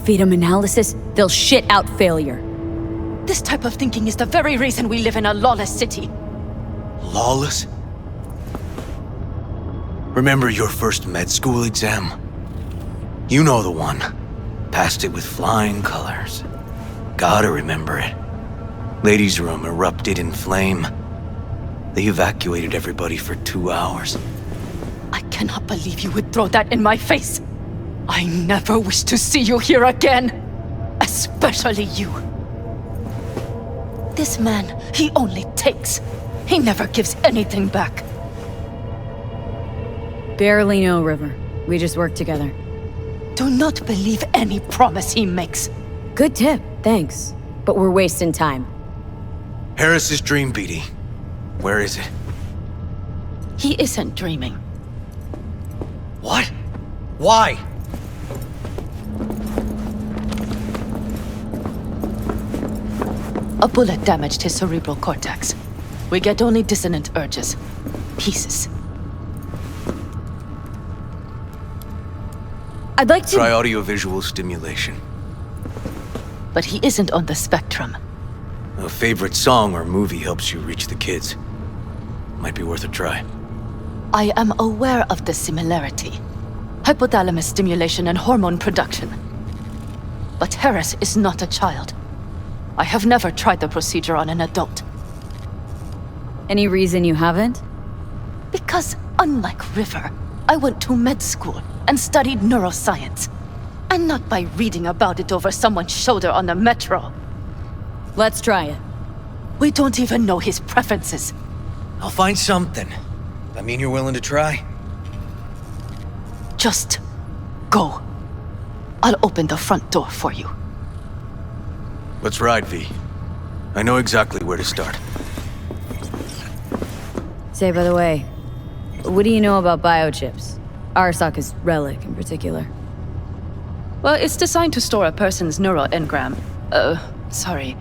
Feed them analysis, they'll shit out failure. This type of thinking is the very reason we live in a lawless city. Lawless? Remember your first med school exam? You know the one. Passed it with flying colors. Gotta remember it. Ladies' room erupted in flame. They evacuated everybody for 2 hours. I cannot believe you would throw that in my face. I never wish to see you here again. Especially you. This man, he only takes. He never gives anything back. Barely know River. We just work together. Do not believe any promise he makes. Good tip, thanks. But we're wasting time. Harris's dream, BD. Where is it? He isn't dreaming. What? Why? A bullet damaged his cerebral cortex. We get only dissonant urges. Pieces. I'd like to... Try audiovisual stimulation. But he isn't on the spectrum. A favorite song or movie helps you reach the kids. Might be worth a try. I am aware of the similarity. Hypothalamus stimulation and hormone production. But Harris is not a child. I have never tried the procedure on an adult. Any reason you haven't? Because, unlike River, I went to med school and studied neuroscience. And not by reading about it over someone's shoulder on the metro. Let's try it. We don't even know his preferences. I'll find something. I mean you're willing to try? Just go. I'll open the front door for you. Let's ride, V. I know exactly where to start. Say, by the way, what do you know about biochips? Arasaka's relic in particular. Well, it's designed to store a person's neural engram. Sorry.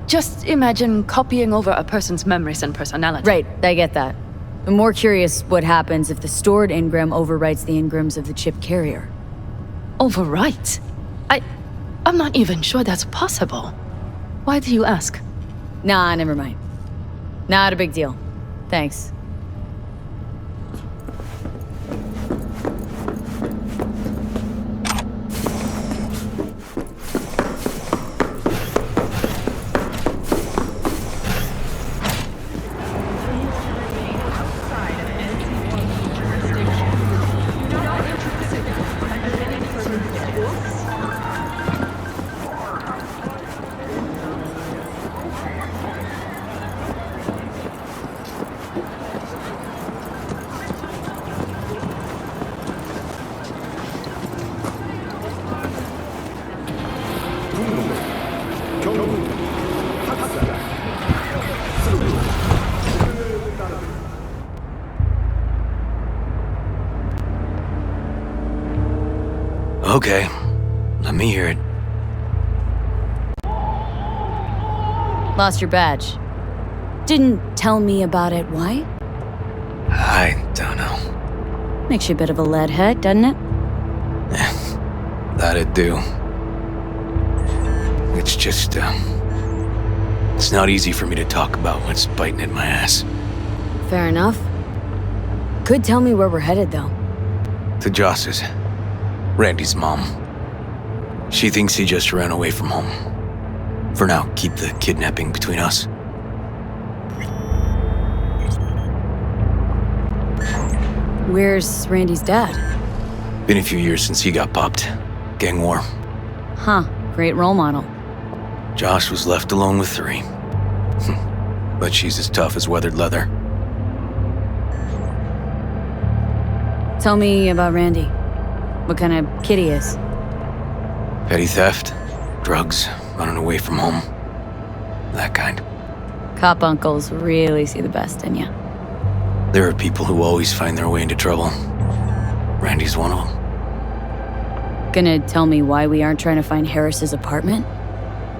Just imagine copying over a person's memories and personality. Right, I get that. I'm more curious what happens if the stored engram overwrites the engrams of the chip carrier. Overwrites? I'm not even sure that's possible. Why do you ask? Nah, never mind. Not a big deal. Thanks. Okay, let me hear it. Lost your badge. Didn't tell me about it. Why? I don't know. Makes you a bit of a lead head, doesn't it? That'd do. It's just, it's not easy for me to talk about what's biting at my ass. Fair enough. Could tell me where we're headed, though. To Joss's. Randy's mom. She thinks he just ran away from home. For now, keep the kidnapping between us. Where's Randy's dad? Been a few years since he got popped. Gang war. Huh, great role model. Josh was left alone with 3. But she's as tough as weathered leather. Tell me about Randy. What kind of kid he is? Petty theft, drugs, running away from home. That kind. Cop uncles really see the best in you. There are people who always find their way into trouble. Randy's one of them. Gonna tell me why we aren't trying to find Harris's apartment?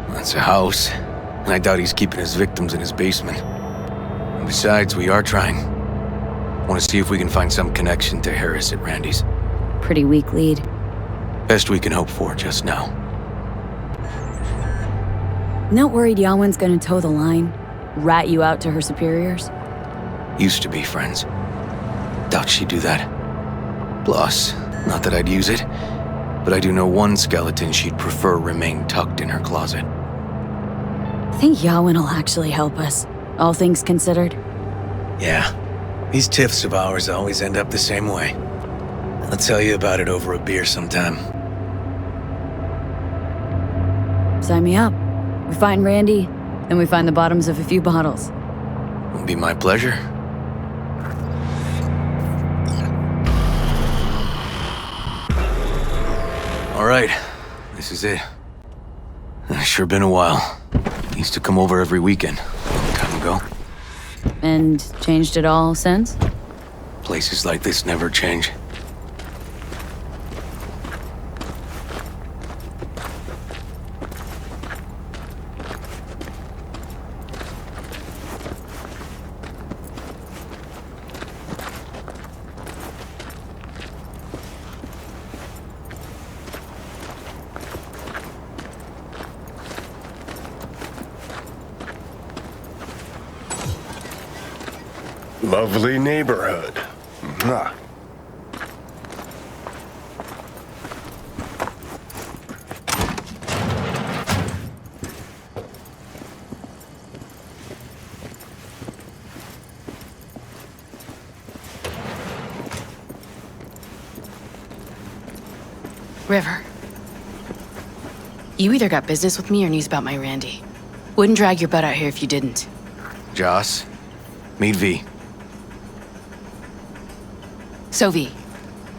That's a house, and I doubt he's keeping his victims in his basement. And besides, we are trying. Want to see if we can find some connection to Harris at Randy's. Pretty weak lead. Best we can hope for just now. Not worried Yawen's gonna toe the line? Rat you out to her superiors? Used to be friends. Doubt she'd do that. Plus, not that I'd use it, but I do know one skeleton she'd prefer remain tucked in her closet. I think Yawen will actually help us, all things considered. Yeah, these tiffs of ours always end up the same way. I'll tell you about it over a beer sometime. Sign me up. We find Randy, then we find the bottoms of a few bottles. It'll be my pleasure. All right, this is it. It's sure been a while. Used to come over every weekend, a long time ago. And changed it all since? Places like this never change. Lovely neighborhood. Mwah. River. You either got business with me or news about my Randy. Wouldn't drag your butt out here if you didn't. Joss, meet V. So V,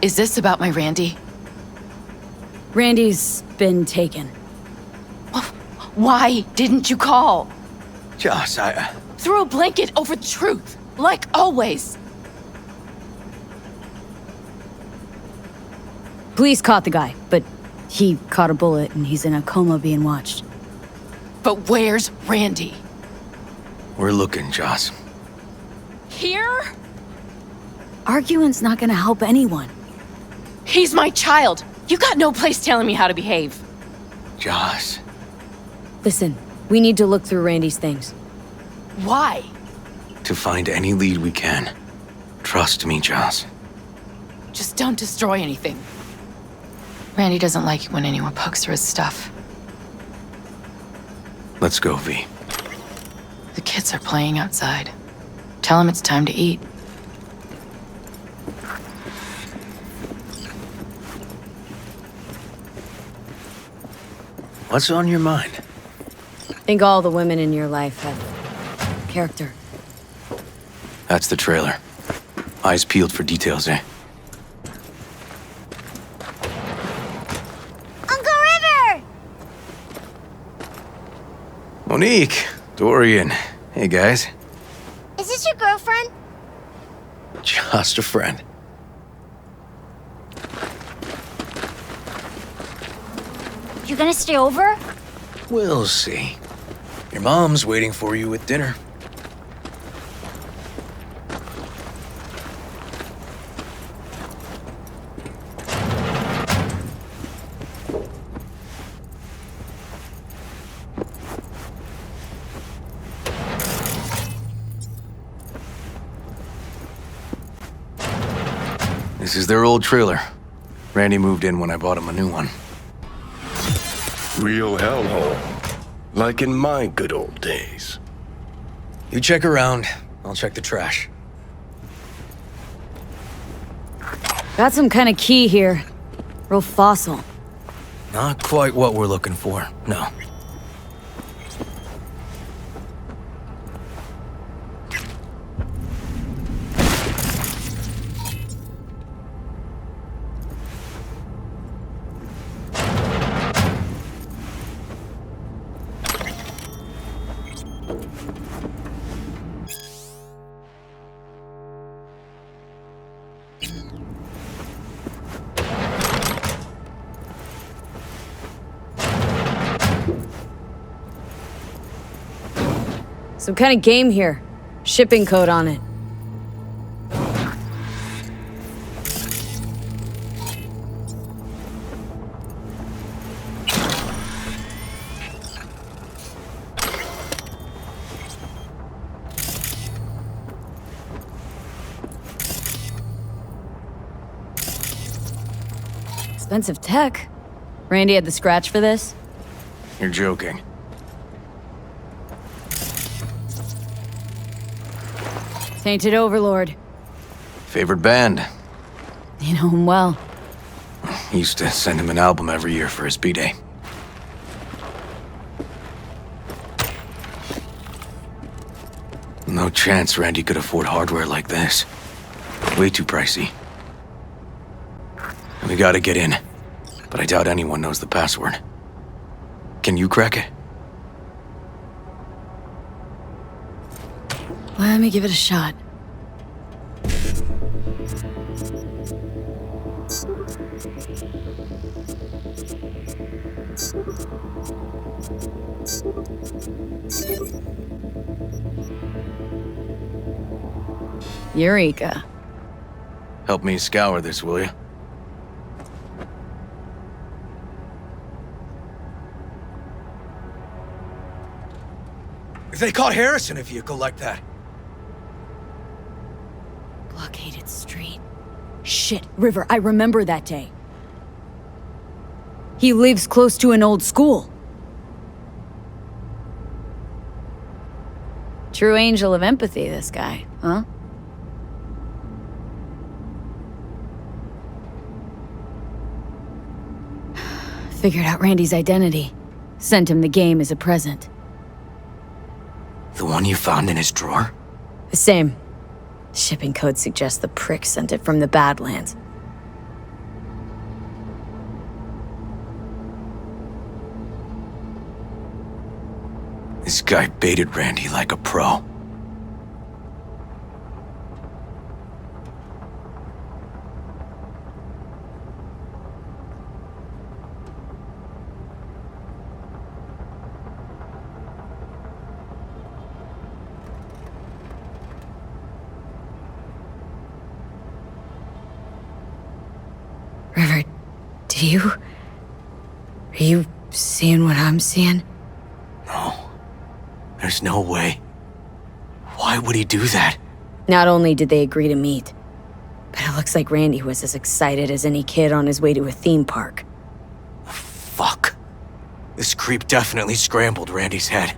is this about my Randy? Randy's been taken. Why didn't you call? Joss, I... Threw a blanket over the truth, like always. Police caught the guy, but he caught a bullet and he's in a coma being watched. But where's Randy? We're looking, Joss. Here? Arguing's not gonna help anyone. He's my child. You got no place telling me how to behave. Joss. Listen, we need to look through Randy's things. Why? To find any lead we can. Trust me, Joss. Just don't destroy anything. Randy doesn't like it when anyone pokes through his stuff. Let's go, V. The kids are playing outside. Tell them it's time to eat. What's on your mind? I think all the women in your life have character. That's the trailer. Eyes peeled for details, eh? Uncle River! Monique, Dorian. Hey, guys. Is this your girlfriend? Just a friend. You gonna stay over? We'll see. Your mom's waiting for you with dinner. This is their old trailer. Randy moved in when I bought him a new one. Real hellhole. Like in my good old days. You check around, I'll check the trash. Got some kind of key here. Real fossil. Not quite what we're looking for, no. Some kind of game here. Shipping code on it. Expensive tech. Randy had the scratch for this? You're joking. Tainted Overlord. Favorite band? You know him well. Used to send him an album every year for his B-Day. No chance Randy could afford hardware like this. Way too pricey. We gotta get in, but I doubt anyone knows the password. Can you crack it? Let me give it a shot. Eureka. Help me scour this, will you? They caught Harris in a vehicle like that. Blockaded street. Shit, River, I remember that day. He lives close to an old school. True angel of empathy, this guy, huh? Figured out Randy's identity. Sent him the game as a present. The one you found in his drawer? The same. Shipping code suggests the prick sent it from the Badlands. This guy baited Randy like a pro. River, are you seeing what I'm seeing? No. There's no way. Why would he do that? Not only did they agree to meet, but it looks like Randy was as excited as any kid on his way to a theme park. Fuck. This creep definitely scrambled Randy's head.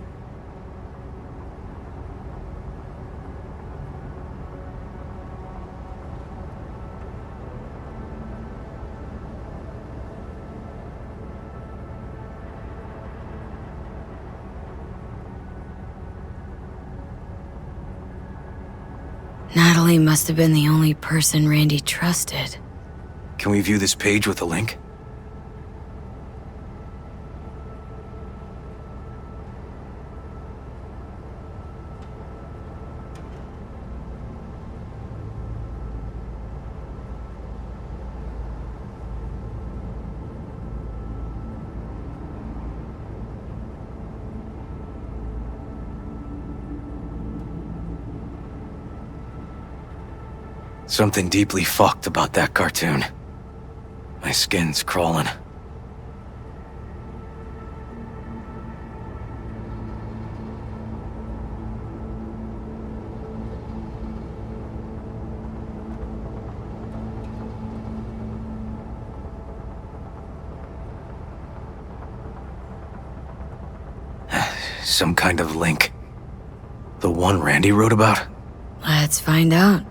Natalie must have been the only person Randy trusted. Can we view this page with a link? Something deeply fucked about that cartoon. My skin's crawling. Some kind of link. The one Randy wrote about? Let's find out.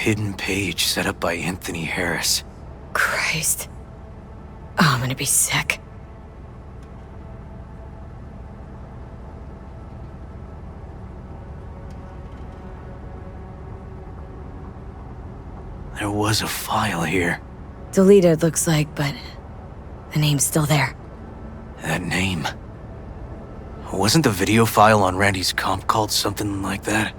hidden page set up by Anthony Harris. Christ. Oh, I'm gonna be sick. There was a file here. Deleted, looks like, but the name's still there. That name. Wasn't the video file on Randy's comp called something like that?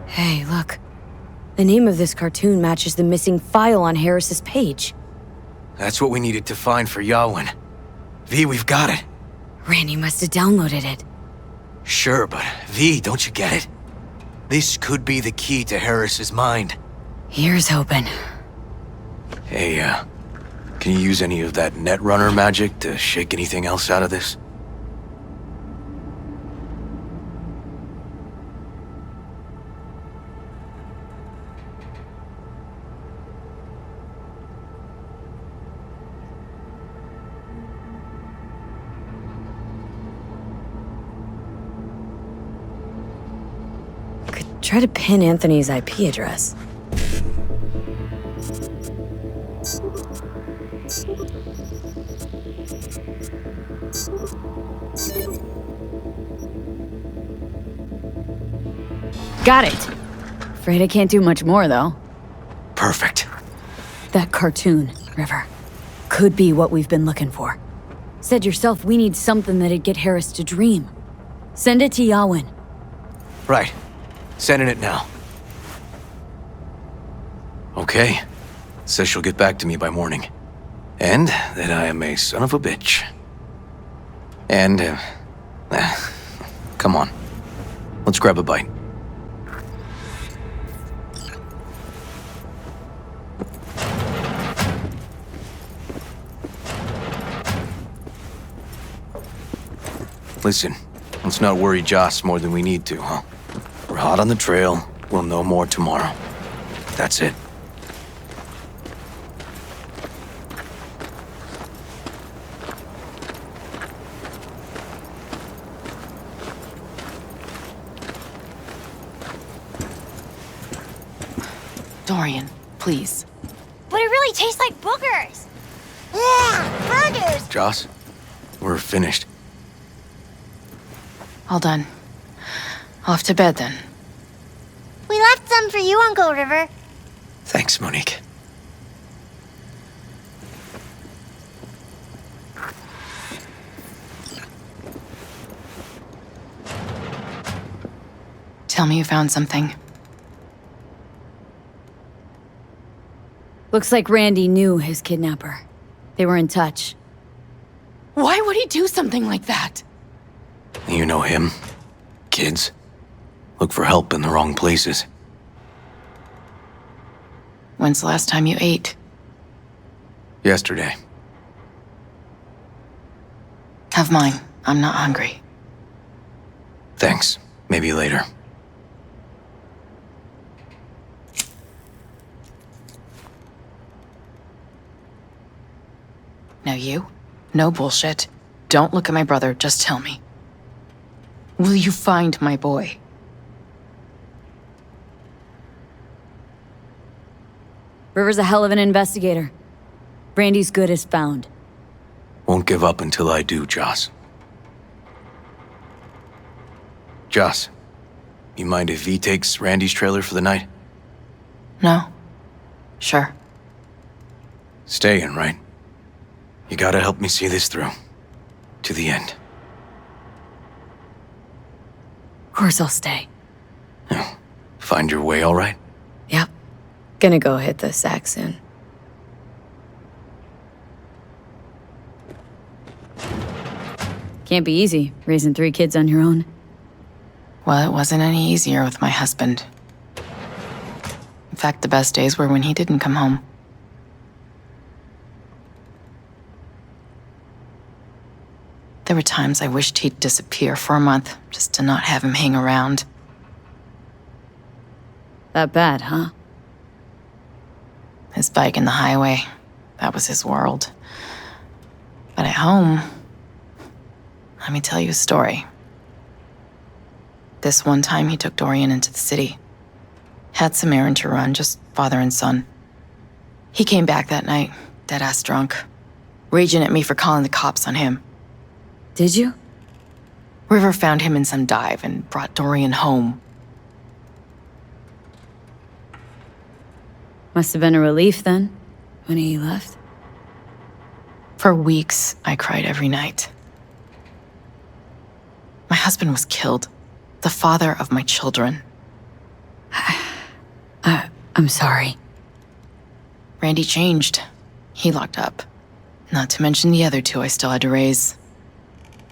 Hey, look. The name of this cartoon matches the missing file on Harris's page. That's what we needed to find for Yawin. V, we've got it. Randy must have downloaded it. Sure, but V, don't you get it? This could be the key to Harris's mind. Here's hoping. Hey, can you use any of that Netrunner magic to shake anything else out of this? Try to pin Anthony's IP address. Got it. Afraid I can't do much more, though. Perfect. That cartoon, River, could be what we've been looking for. Said yourself we need something that'd get Harris to dream. Send it to Yawin. Right. Sending it now. Okay. Says she'll get back to me by morning. And that I am a son of a bitch. And, come on. Let's grab a bite. Listen, let's not worry Joss more than we need to, huh? We're hot on the trail. We'll know more tomorrow. That's it. Dorian, please. But it really tastes like boogers. Yeah, burgers. Joss, we're finished. All done. Off to bed, then. We left some for you, Uncle River. Thanks, Monique. Tell me you found something. Looks like Randy knew his kidnapper. They were in touch. Why would he do something like that? You know him. Kids look for help in the wrong places. When's the last time you ate? Yesterday. Have mine. I'm not hungry. Thanks. Maybe later. Now you? No bullshit. Don't look at my brother, just tell me. Will you find my boy? River's a hell of an investigator. Randy's good as found. Won't give up until I do, Joss. Joss, you mind if V takes Randy's trailer for the night? No. Sure. Staying, right? You gotta help me see this through. To the end. Of course I'll stay. Find your way all right? Yep. Gonna go hit the sack soon. Can't be easy, raising 3 kids on your own. Well, it wasn't any easier with my husband. In fact, the best days were when he didn't come home. There were times I wished he'd disappear for a month, just to not have him hang around. That bad, huh? His bike in the highway, that was his world. But at home, let me tell you a story. This one time, he took Dorian into the city. Had some errand to run, just father and son. He came back that night, dead-ass drunk, raging at me for calling the cops on him. Did you? River found him in some dive and brought Dorian home. Must have been a relief then, when he left. For weeks, I cried every night. My husband was killed. The father of my children. I'm sorry. Randy changed. He locked up. Not to mention the other two I still had to raise.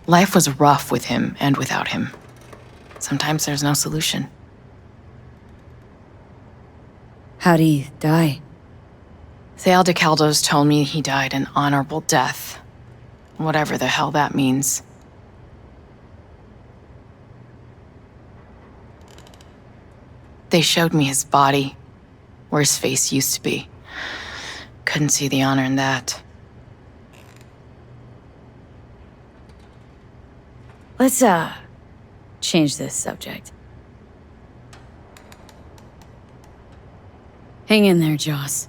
Life was rough with him and without him. Sometimes there's no solution. How'd he die? The Aldecaldos told me he died an honorable death. Whatever the hell that means. They showed me his body, where his face used to be. Couldn't see the honor in that. Let's, change this subject. Hang in there, Joss.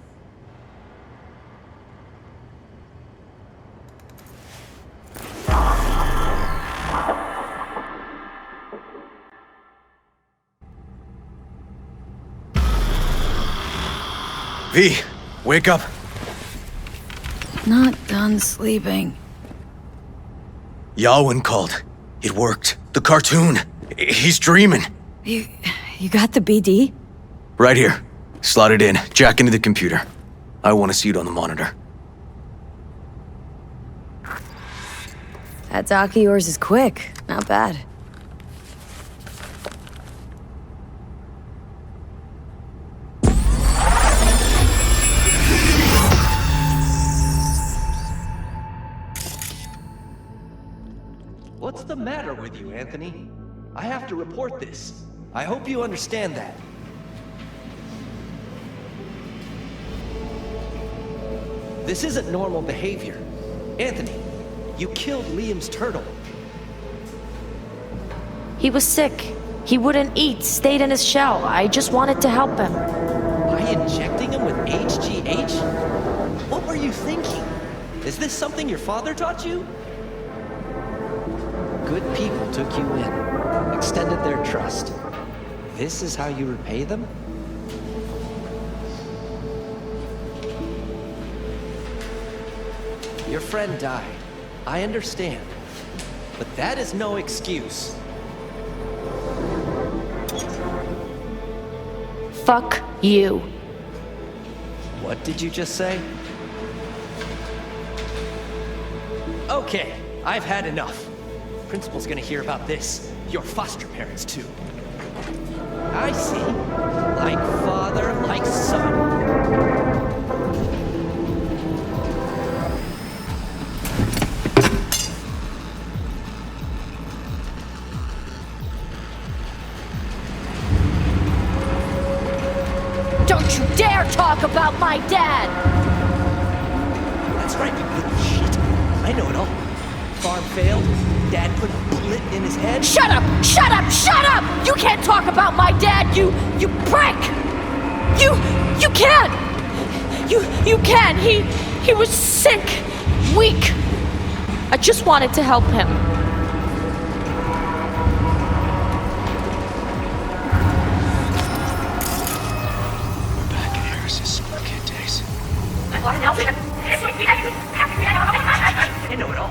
V, wake up. Not done sleeping. Yawin called. It worked. The cartoon. He's dreaming. You got the BD? Right here. Slot it in. Jack into the computer. I want to see it on the monitor. That doc of yours is quick. Not bad. What's the matter with you, Anthony? I have to report this. I hope you understand that. This isn't normal behavior. Anthony, you killed Liam's turtle. He was sick. He wouldn't eat, stayed in his shell. I just wanted to help him. By injecting him with HGH? What were you thinking? Is this something your father taught you? Good people took you in, extended their trust. This is how you repay them? Your friend died. I understand. But that is no excuse. Fuck you. What did you just say? Okay, I've had enough. Principal's gonna hear about this. Your foster parents, too. I see. Like father, like son. Don't you dare talk about my dad! That's right, you little shit. I know it all. Farm failed. Dad put a bullet in his head. Shut up! Shut up! Shut up! You can't talk about my dad, you prick! You can't! You can! He was sick, weak. I just wanted to help him. Back in Harris's summer kid days. I know it all.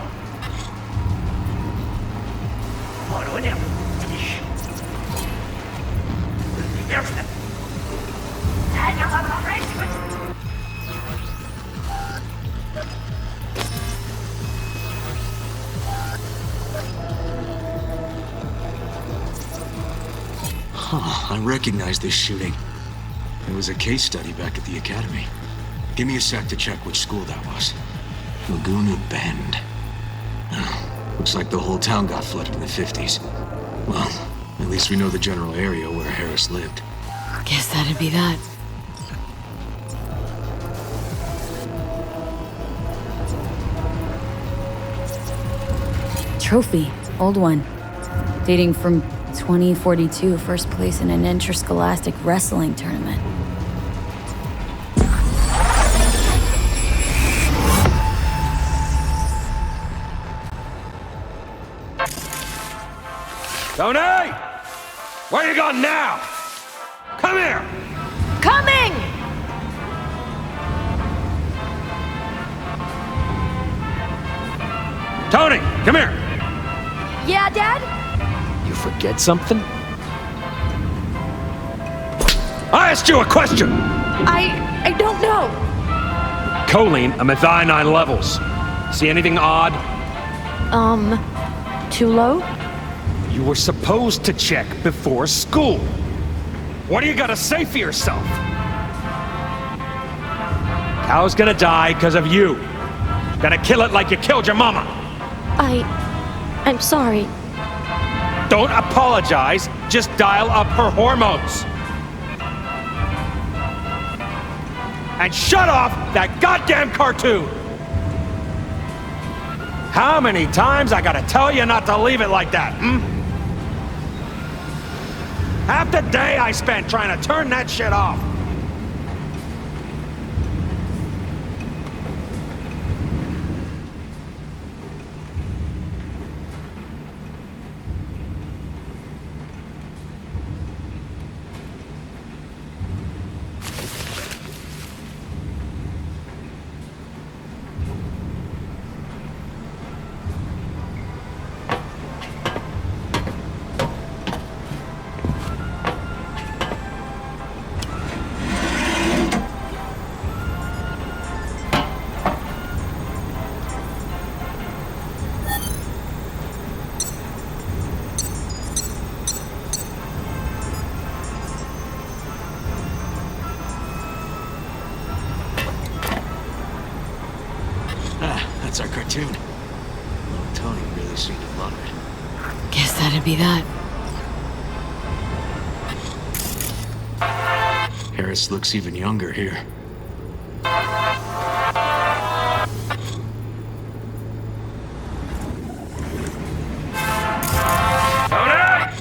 Huh, I recognize this shooting. It was a case study back at the academy. Give me a sec to check which school that was. Laguna Bend. Looks like the whole town got flooded in the 50s. Well, at least we know the general area where Harris lived. Guess that'd be that. Trophy. Old one. Dating from 2042, first place in an interscholastic wrestling tournament. Tony! Where you going now? Come here! Coming! Tony, come here! Yeah, Dad? You forget something? I asked you a question! I don't know. Choline, I'm at thionine levels. See anything odd? Too low? You were supposed to check before school. What do you gotta say for yourself? Cow's gonna die because of you. Gotta kill it like you killed your mama. I'm sorry. Don't apologize, just dial up her hormones. And shut off that goddamn cartoon! How many times I gotta tell you not to leave it like that, Half the day I spent trying to turn that shit off. That's our cartoon. Tony really seemed to love it. Guess that'd be that. Harris looks even younger here. Tony!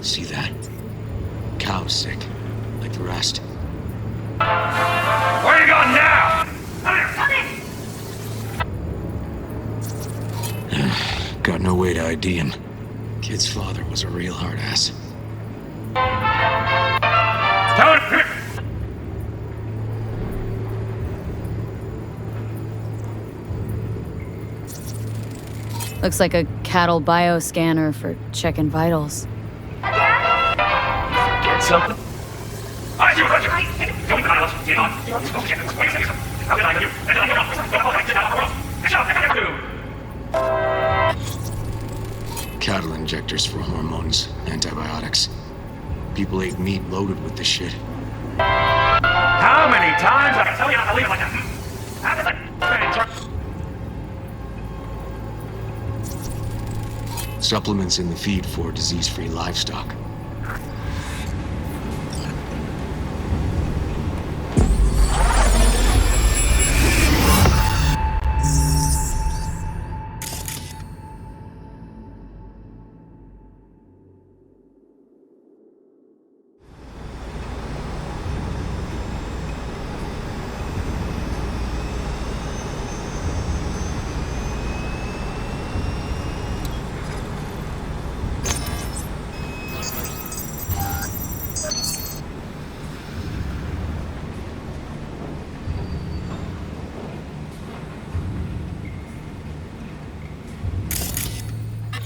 See that? Cow's sick, like the rest. Where you going now? Got no way to ID him. Kid's father was a real hard ass. Looks like a cattle bioscanner for checking vitals. Get something? Cattle injectors for hormones, antibiotics. People ate meat loaded with this shit. How many times I tell you not to leave it like that? Supplements in the feed for disease-free livestock.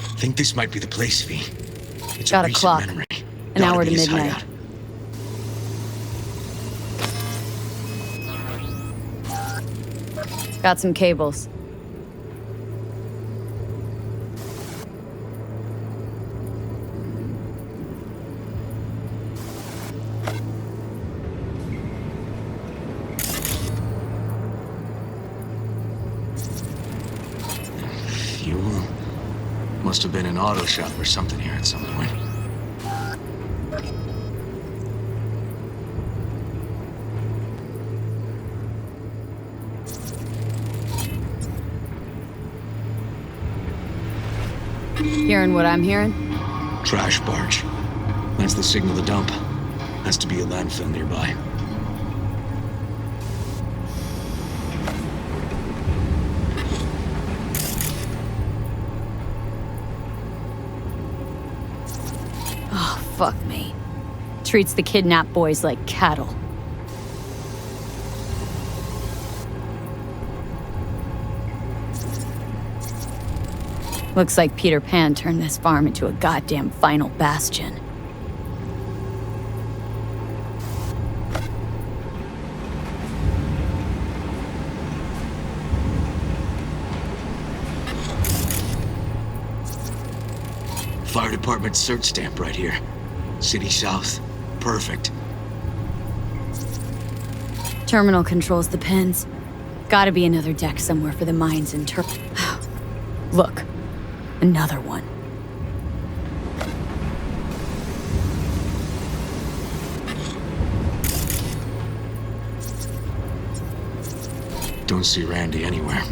I think this might be the place, V. It's Got a recent clock. memory. An Gotta hour be to his midnight. hideout. Got some cables. Fuel. Must have been an auto shop or something here at some point. Hearing what I'm hearing? Trash barge. That's the signal to dump. Has to be a landfill nearby. Oh, fuck me. Treats the kidnapped boys like cattle. Looks like Peter Pan turned this farm into a goddamn final bastion. Fire department search stamp right here. City South. Perfect. Terminal controls the pins. Gotta be another deck somewhere for the mines and Look. Another one. Don't see Randy anywhere.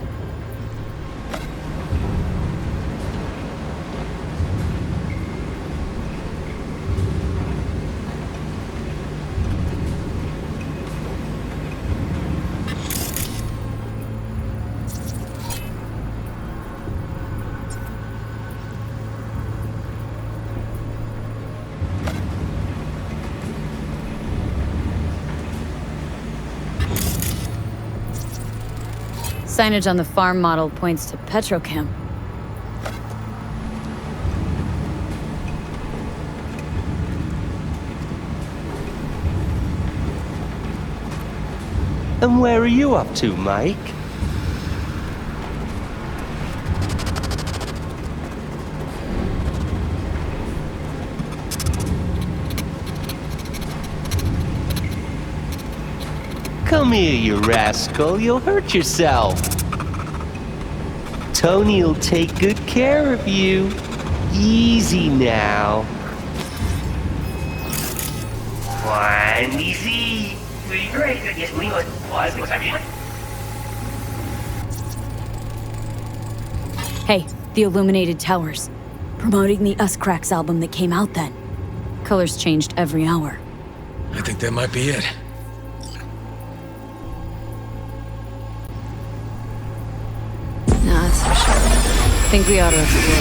Signage on the farm model points to Petrochem. And where are you up to, Mike? Come here, you rascal. You'll hurt yourself. Tony'll take good care of you. Easy now. One easy. Great. Yes, Hey, the Illuminated Towers. Promoting the Us Cracks album that came out then. Colors changed every hour. I think that might be it. Nah, that's for sure. Think we ought to explore.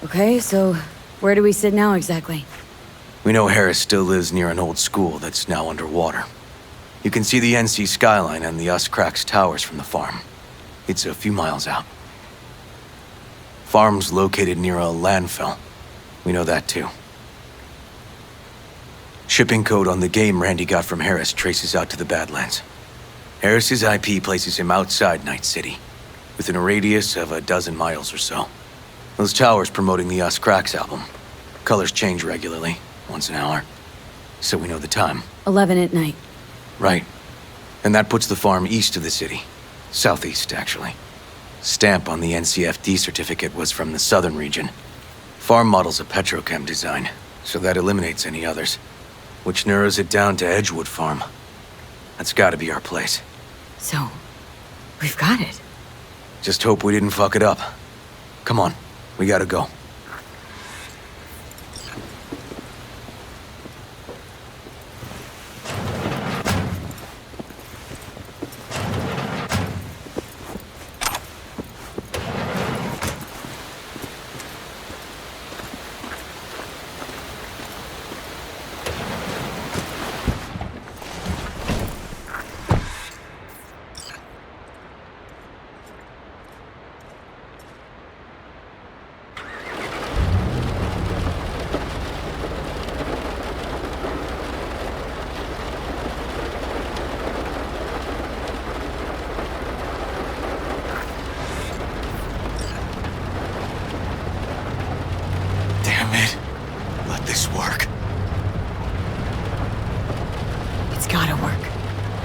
Okay, so where do we sit now exactly? We know Harris still lives near an old school that's now underwater. You can see the NC skyline and the Us Cracks towers from the farm. It's a few miles out. Farm's located near a landfill. We know that too. Shipping code on the game Randy got from Harris traces out to the Badlands. Harris's IP places him outside Night City, within a radius of a dozen miles or so. Those towers promoting the Us Cracks album. Colors change regularly, once an hour. So we know the time. 11 at night. Right. And that puts the farm east of the city. Southeast, actually. Stamp on the NCFD certificate was from the southern region. Farm model's a Petrochem design, so that eliminates any others. Which narrows it down to Edgewood Farm. That's gotta be our place. So, we've got it. Just hope we didn't fuck it up. Come on, we gotta go.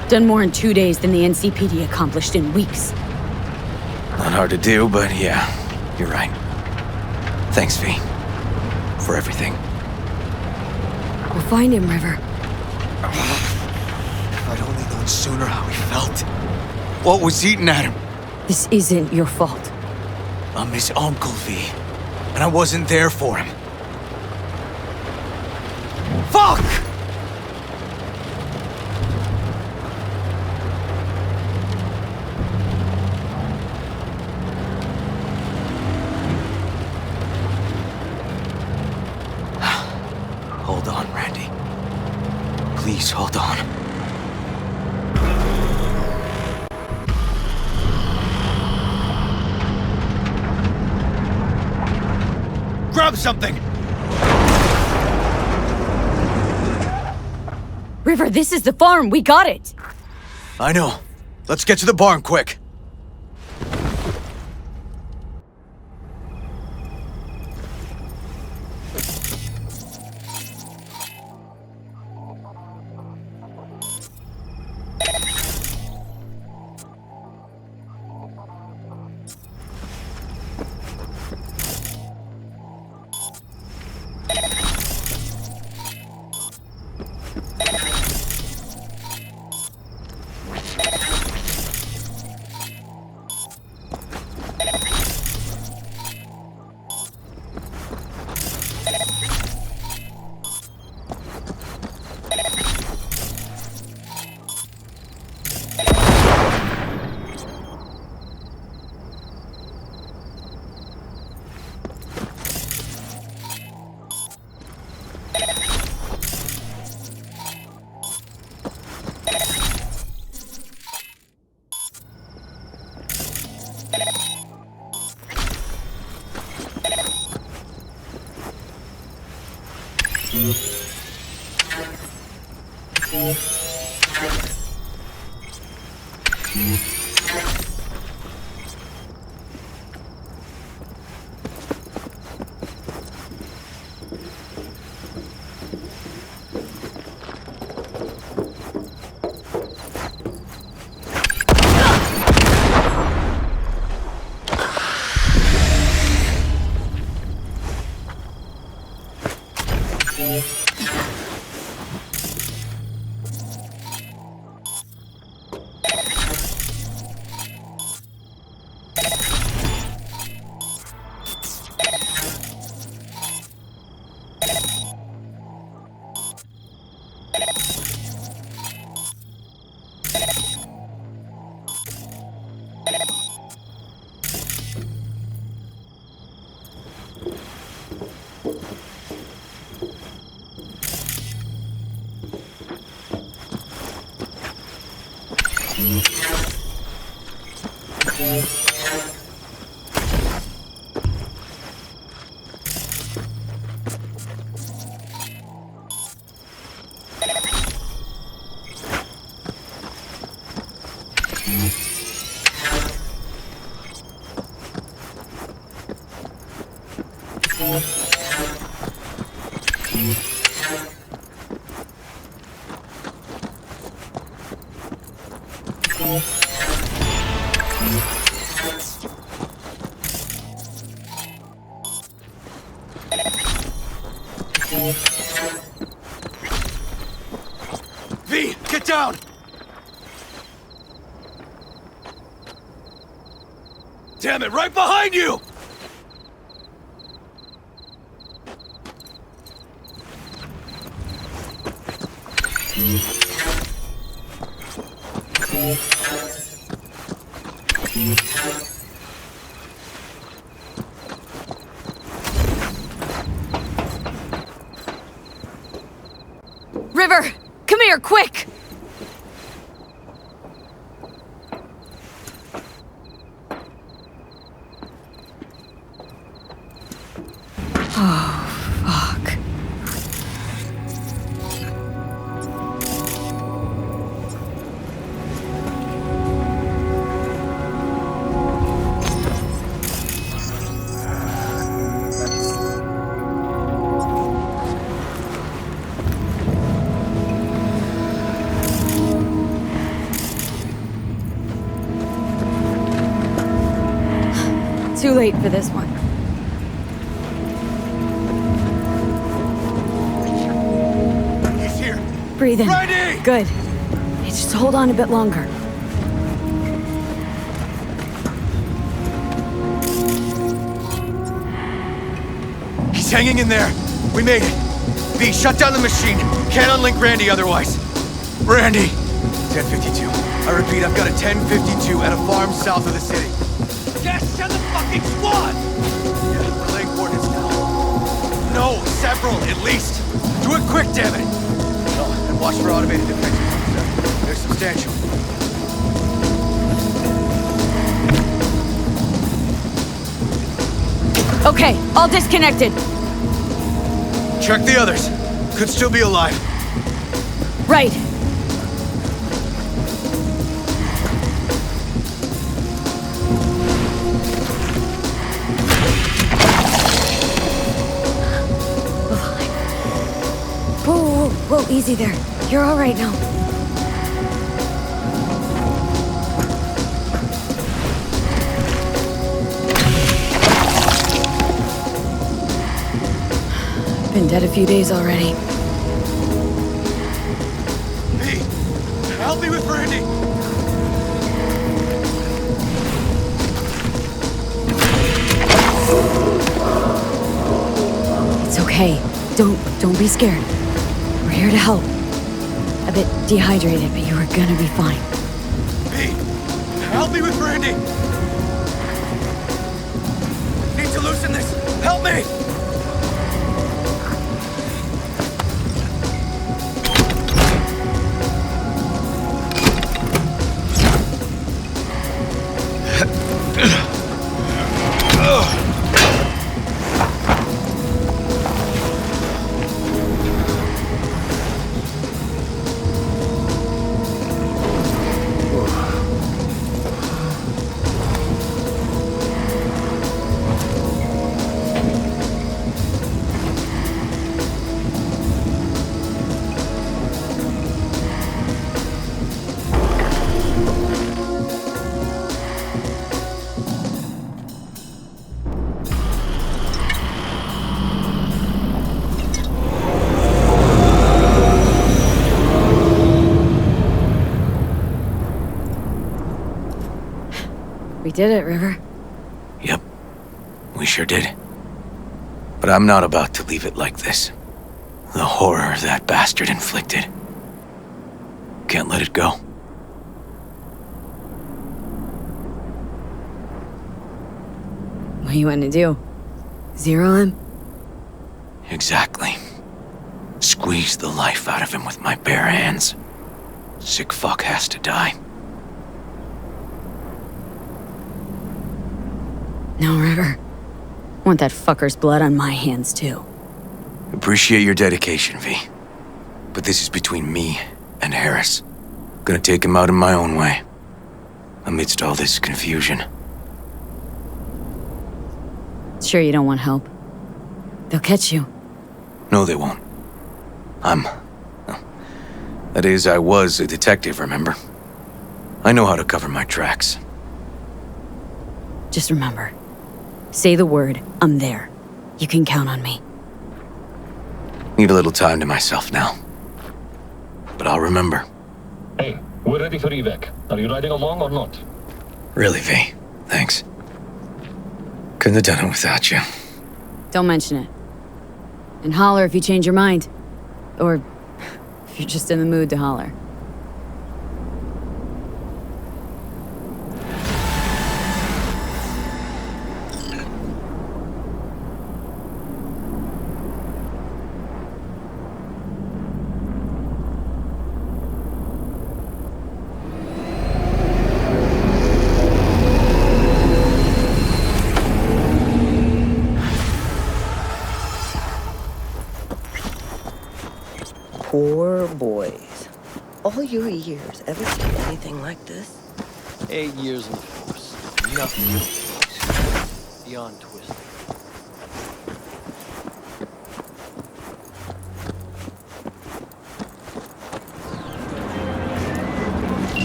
Done more in 2 days than the NCPD accomplished in weeks. Not hard to do, but yeah, you're right. Thanks, V. For everything. We'll find him, River. If I'd only known sooner how he felt. What was eating at him? This isn't your fault. I'm his uncle, V. And I wasn't there for him. Fuck! Hold on, Randy. Please, hold on. Grab something! River, this is the farm. We got it. I know. Let's get to the barn quick. V, get down! Damn it, right behind you! River, come here, quick! Oh, fuck. Too late for this one. He's here. Breathe in. Ready! Good. Hey, just hold on a bit longer. hanging in there. We made it. V, shut down the machine. Can't unlink Randy otherwise. Randy! 1052. I repeat, I've got a 1052 at a farm south of the city. Yes, send the fucking squad! Yeah, relaying coordinates now. No, several, at least. Do it quick, damn it! Oh, and watch for automated detection. They're substantial. Okay, all disconnected. Check the others. Could still be alive. Right. Whoa, easy there. You're all right now. Been dead a few days already. Hey, help me with Randy! It's okay. Don't be scared. We're here to help. A bit dehydrated, but you are gonna be fine. Hey, help me with Randy! Need to loosen this! Help me! We did it, River. Yep, we sure did. But I'm not about to leave it like this. The horror that bastard inflicted. Can't let it go. What you want to do? Zero him? Exactly. Squeeze the life out of him with my bare hands. Sick fuck has to die. No, River. Want that fucker's blood on my hands, too. Appreciate your dedication, V. But this is between me and Harris. Gonna take him out in my own way. Amidst all this confusion. Sure you don't want help? They'll catch you. No, they won't. That is, I was a detective, remember? I know how to cover my tracks. Just remember. Say the word, I'm there. You can count on me. Need a little time to myself now. But I'll remember. Hey, we're ready for evac. Are you riding along or not? Really, V. Thanks. Couldn't have done it without you. Don't mention it. And holler if you change your mind. Or if you're just in the mood to holler. Poor boys. All your years, ever seen anything like this? 8 years in the force. Nothing else. Beyond twisted.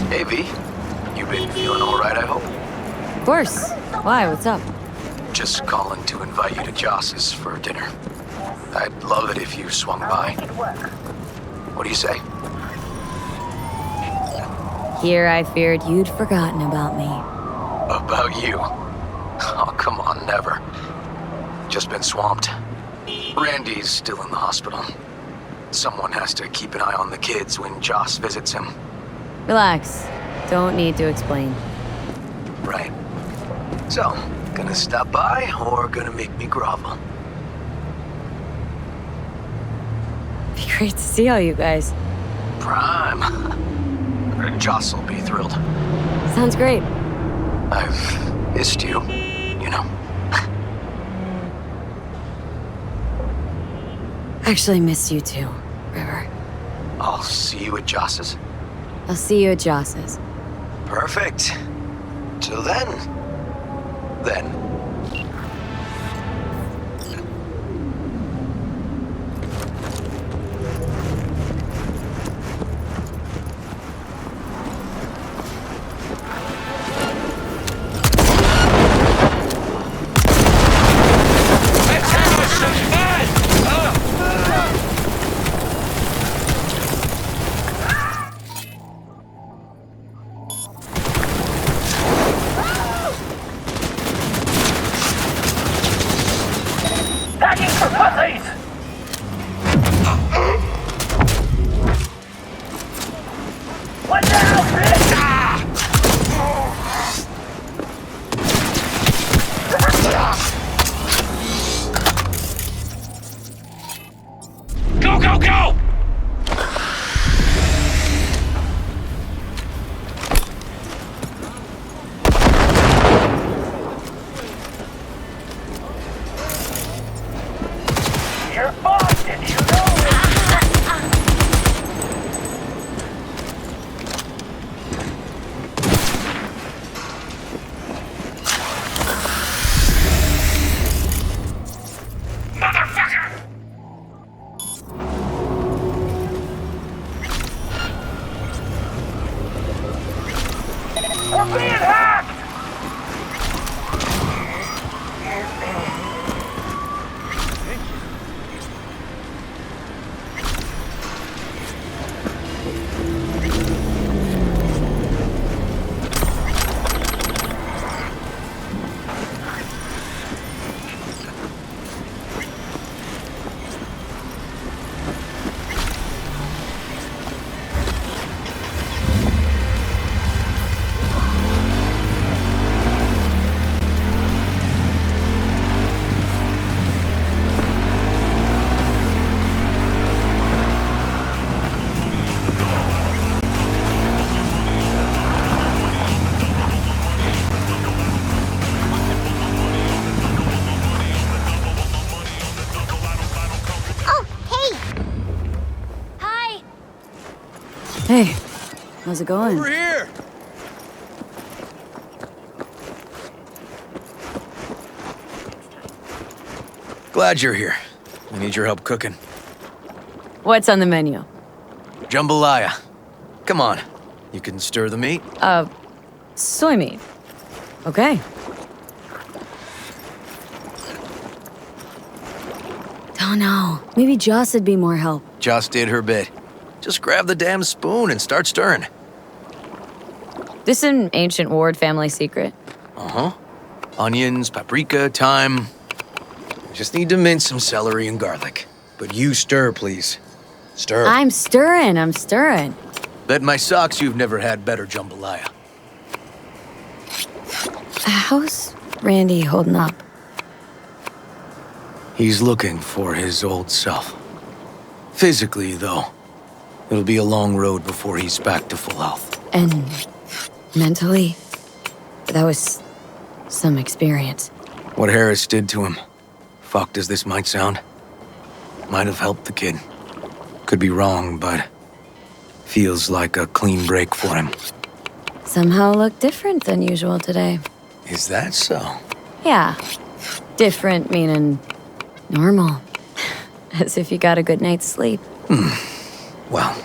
Hey, V. You been feeling all right, I hope? Of course. Why? What's up? Just calling to invite you to Joss's for dinner. I'd love it if you swung by. What do you say? Here I feared you'd forgotten about me. About you? Oh, come on, never. Just been swamped. Randy's still in the hospital. Someone has to keep an eye on the kids when Joss visits him. Relax. Don't need to explain. Right. So, gonna stop by or gonna make me grovel? Be great to see all you guys. Prime. Joss will be thrilled. Sounds great. I've missed you, you know. Actually miss you too, River. I'll see you at Joss's. I'll see you at Joss's. Perfect. Till then. Then. Hey, how's it going? Over here! Glad you're here. I need your help cooking. What's on the menu? Jambalaya. Come on. You can stir the meat? Soy meat. Okay. Don't know. Maybe Joss would be more help. Joss did her bit. Just grab the damn spoon and start stirring. This an ancient Ward family secret. Uh-huh. Onions, paprika, thyme. Just need to mince some celery and garlic. But you stir, please. Stir. I'm stirring. Bet my socks you've never had better jambalaya. How's Randy holding up? He's looking for his old self. Physically, though. It'll be a long road before he's back to full health. And mentally? That was some experience. What Harris did to him, fucked as this might sound, might have helped the kid. Could be wrong, but feels like a clean break for him. Somehow looked different than usual today. Is that so? Yeah. Different meaning normal. As if you got a good night's sleep. Well,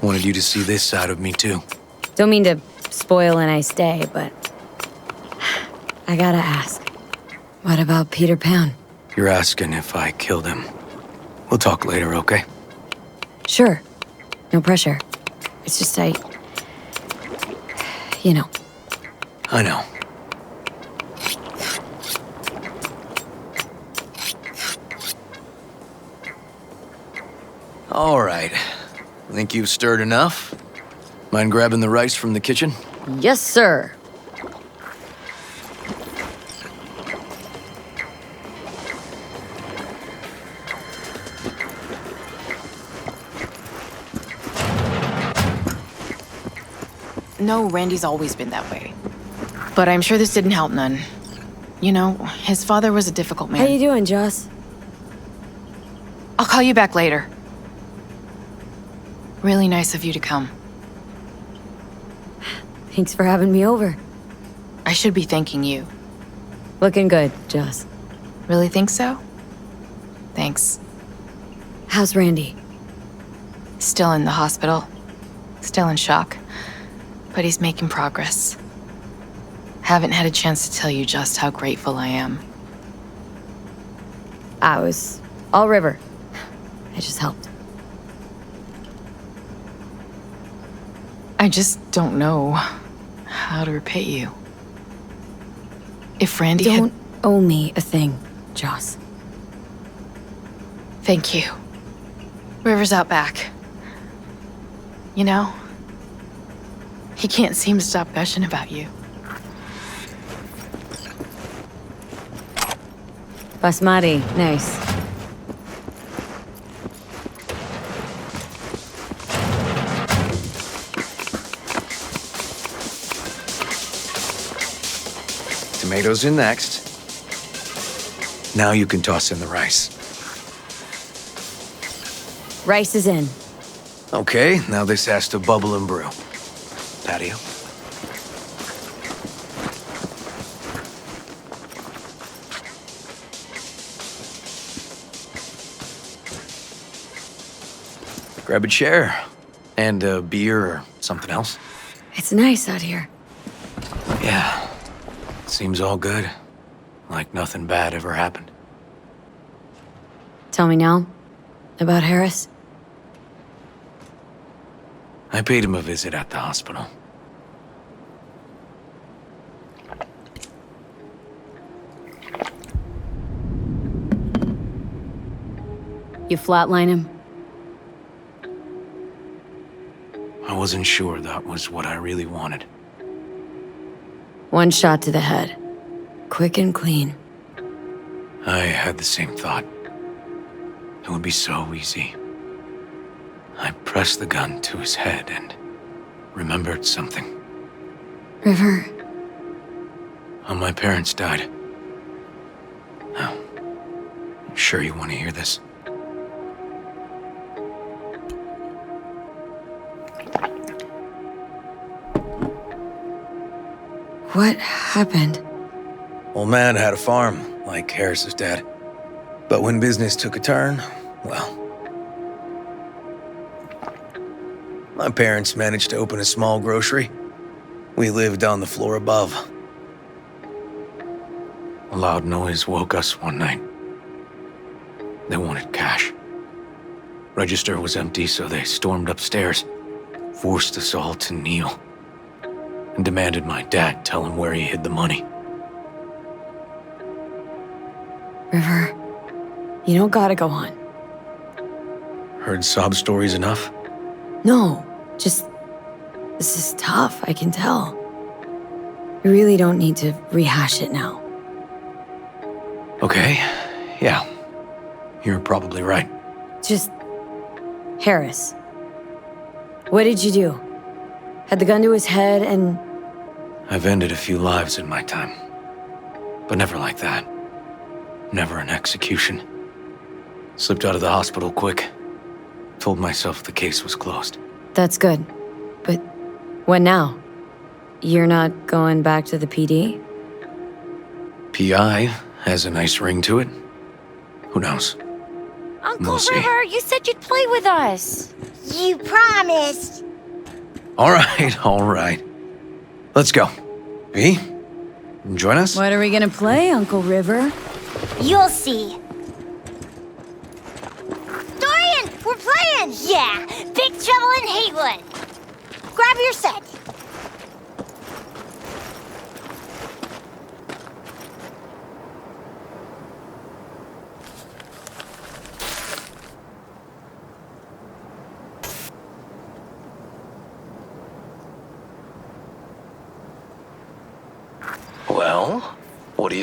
wanted you to see this side of me, too. Don't mean to spoil a nice day, but I gotta ask. What about Peter Pan? You're asking if I killed him. We'll talk later, okay? Sure. No pressure. It's just you know. I know. All right. Think you've stirred enough? Mind grabbing the rice from the kitchen? Yes, sir. No, Randy's always been that way. But I'm sure this didn't help none. You know, his father was a difficult man. How you doing, Joss? I'll call you back later. Really nice of you to come. Thanks for having me over. I should be thanking you. Looking good, Joss. Really think so? Thanks. How's Randy? Still in the hospital. Still in shock. But he's making progress. Haven't had a chance to tell you just how grateful I am. I was all river. I just helped. I just don't know how to repay you. If Randy Don't owe me a thing, Joss. Thank you. River's out back. You know, he can't seem to stop gushing about you. Basmati, nice. Tomatoes in next. Now you can toss in the rice. Rice is in. Okay, now this has to bubble and brew. Patio. Grab a chair. And a beer or something else. It's nice out here. Yeah. Seems all good. Like nothing bad ever happened. Tell me now about Harris. I paid him a visit at the hospital. You flatline him? I wasn't sure that was what I really wanted. One shot to the head. Quick and clean. I had the same thought. It would be so easy. I pressed the gun to his head and remembered something. River. How my parents died. Now, I'm sure you want to hear this. What happened? Old man had a farm, like Harris's dad. But when business took a turn, well... My parents managed to open a small grocery. We lived on the floor above. A loud noise woke us one night. They wanted cash. Register was empty, so they stormed upstairs, forced us all to kneel, and demanded my dad tell him where he hid the money. River, you don't gotta go on. Heard sob stories enough? No, just... This is tough, I can tell. You really don't need to rehash it now. Okay, yeah. You're probably right. Just... Harris. What did you do? Had the gun to his head and... I've ended a few lives in my time. But never like that. Never an execution. Slipped out of the hospital quick. Told myself the case was closed. That's good. But what now? You're not going back to the PD? PI has a nice ring to it. Who knows? Uncle We'll see. River, you said you'd play with us. You promised. All right. Let's go. V, join us? What are we gonna play, Uncle River? You'll see. Dorian, we're playing! Yeah, Big Trouble in Haywood. Grab your set.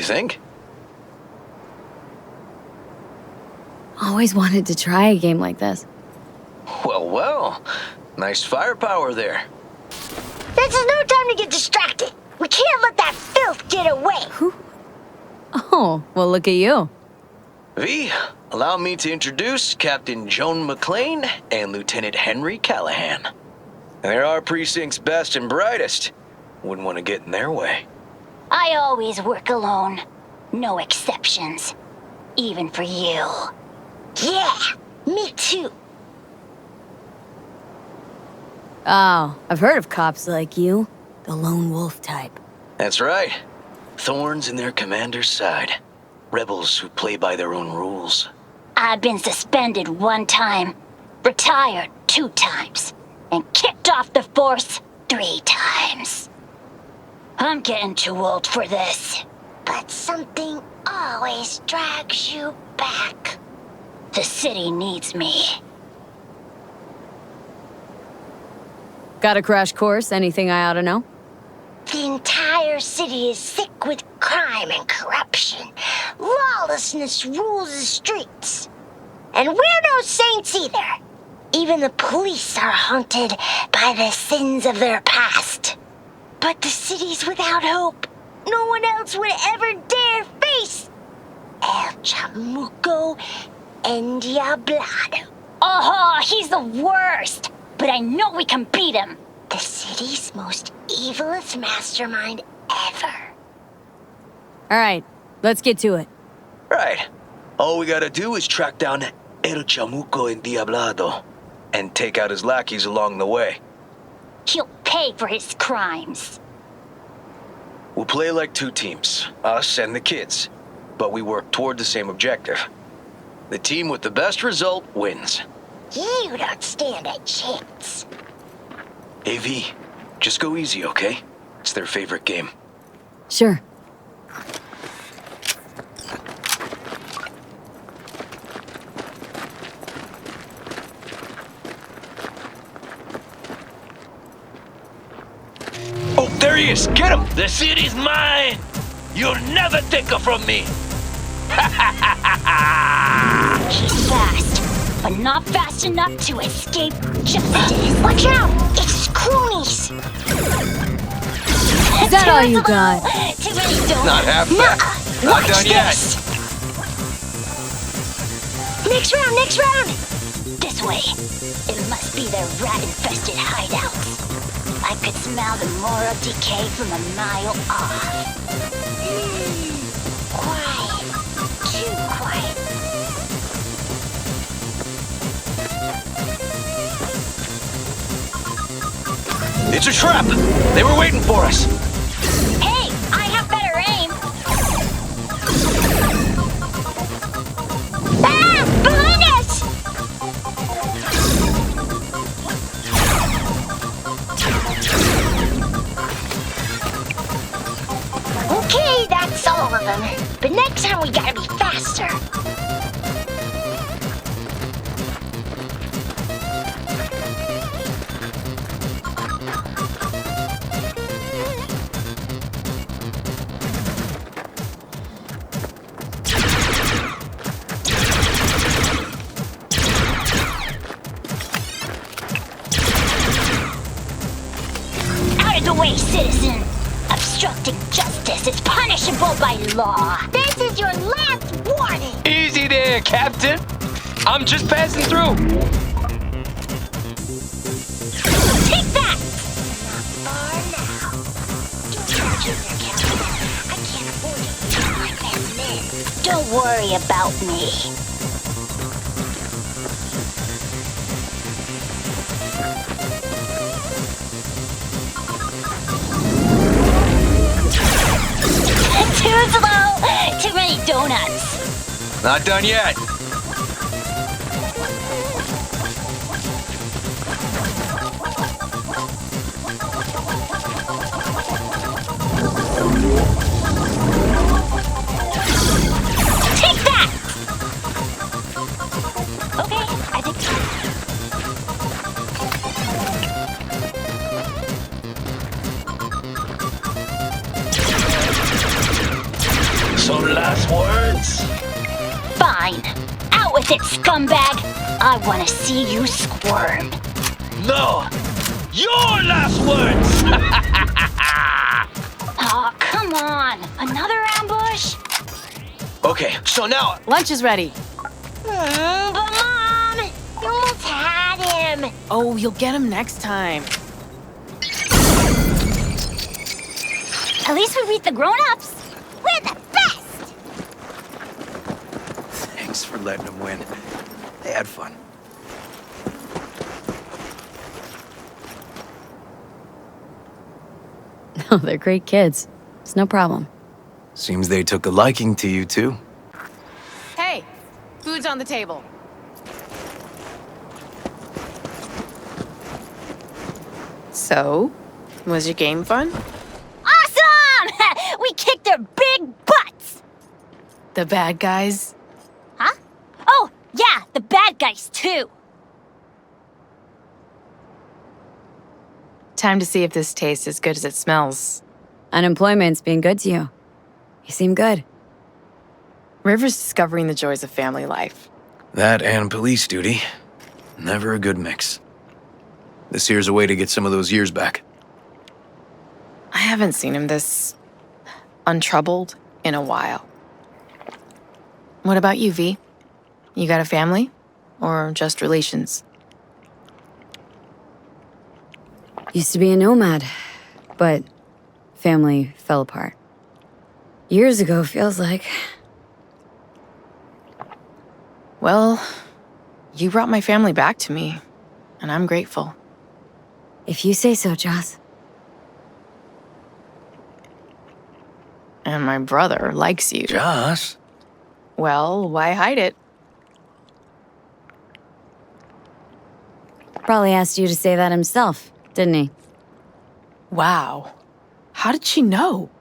think? Always wanted to try a game like this. Well, well. Nice firepower there. This is no time to get distracted. We can't let that filth get away. Oh, well, look at you. V, allow me to introduce Captain Joan McLean and Lieutenant Henry Callahan. They're our precinct's best and brightest. Wouldn't want to get in their way. I always work alone. No exceptions. Even for you. Yeah, me too. Oh, I've heard of cops like you. The lone wolf type. That's right. Thorns in their commander's side. Rebels who play by their own rules. I've been suspended 1 time, retired 2 times, and kicked off the force 3 times. I'm getting too old for this. But something always drags you back. The city needs me. Got a crash course? Anything I ought to know? The entire city is sick with crime and corruption. Lawlessness rules the streets. And we're no saints either. Even the police are haunted by the sins of their past. But the city's without hope. No one else would ever dare face El Chamuco Endiablado. Oh, he's the worst. But I know we can beat him. The city's most evilest mastermind ever. All right, let's get to it. Right. All we gotta do is track down El Chamuco Endiablado and take out his lackeys along the way. He'll pay for his crimes. We'll play like 2 teams, us and the kids, but we work toward the same objective. The team with the best result wins. You don't stand a chance. AV, just go easy, okay? It's their favorite game. Sure. Oh, there he is! Get him! The city's mine! You'll never take her from me! He's fast, but not fast enough to escape justice. Watch out! It's cronies! Is that all you got? Not half bad. Not done yet. Next round, next round! This way. It must be their rat-infested hideouts. I could smell the moral decay from a mile off. Quiet. Too quiet. It's a trap! They were waiting for us! Hey, I have better aim! Ah! Behind us! Okay, that's all of them. But next time we gotta be faster. Out of the way, citizen! Obstructing justice is punishable by law. This is your last warning. Easy there, Captain. I'm just passing through. Take that! Not far now. Don't charge in there, Captain. I can't afford to be like that men. Don't worry about me. Too slow! Too many donuts. Not done yet. Take that! Okay, I think so. mine. Out with it, scumbag! I want to see you squirm. No! Your last words! Aw, come on. Another ambush? Okay, so now... Lunch is ready. But Mom, you almost had him. Oh, you'll get him next time. At least we beat the grown-ups. We're the best! Thanks for letting them win. They had fun. No, they're great kids. It's no problem. Seems they took a liking to you, too. Hey, food's on the table. So, was your game fun? Awesome! We kicked their big butts! The bad guys? Huh? Oh, yeah, the bad guys, too. Time to see if this tastes as good as it smells. Unemployment's being good to you. You seem good. River's discovering the joys of family life. That and police duty. Never a good mix. This here's a way to get some of those years back. I haven't seen him this untroubled in a while. What about you, V? You got a family? Or just relations? Used to be a nomad, but family fell apart. Years ago, feels like. Well, you brought my family back to me, and I'm grateful. If you say so, Joss. And my brother likes you. Joss? Well, why hide it? Probably asked you to say that himself, didn't he? Wow. How did she know?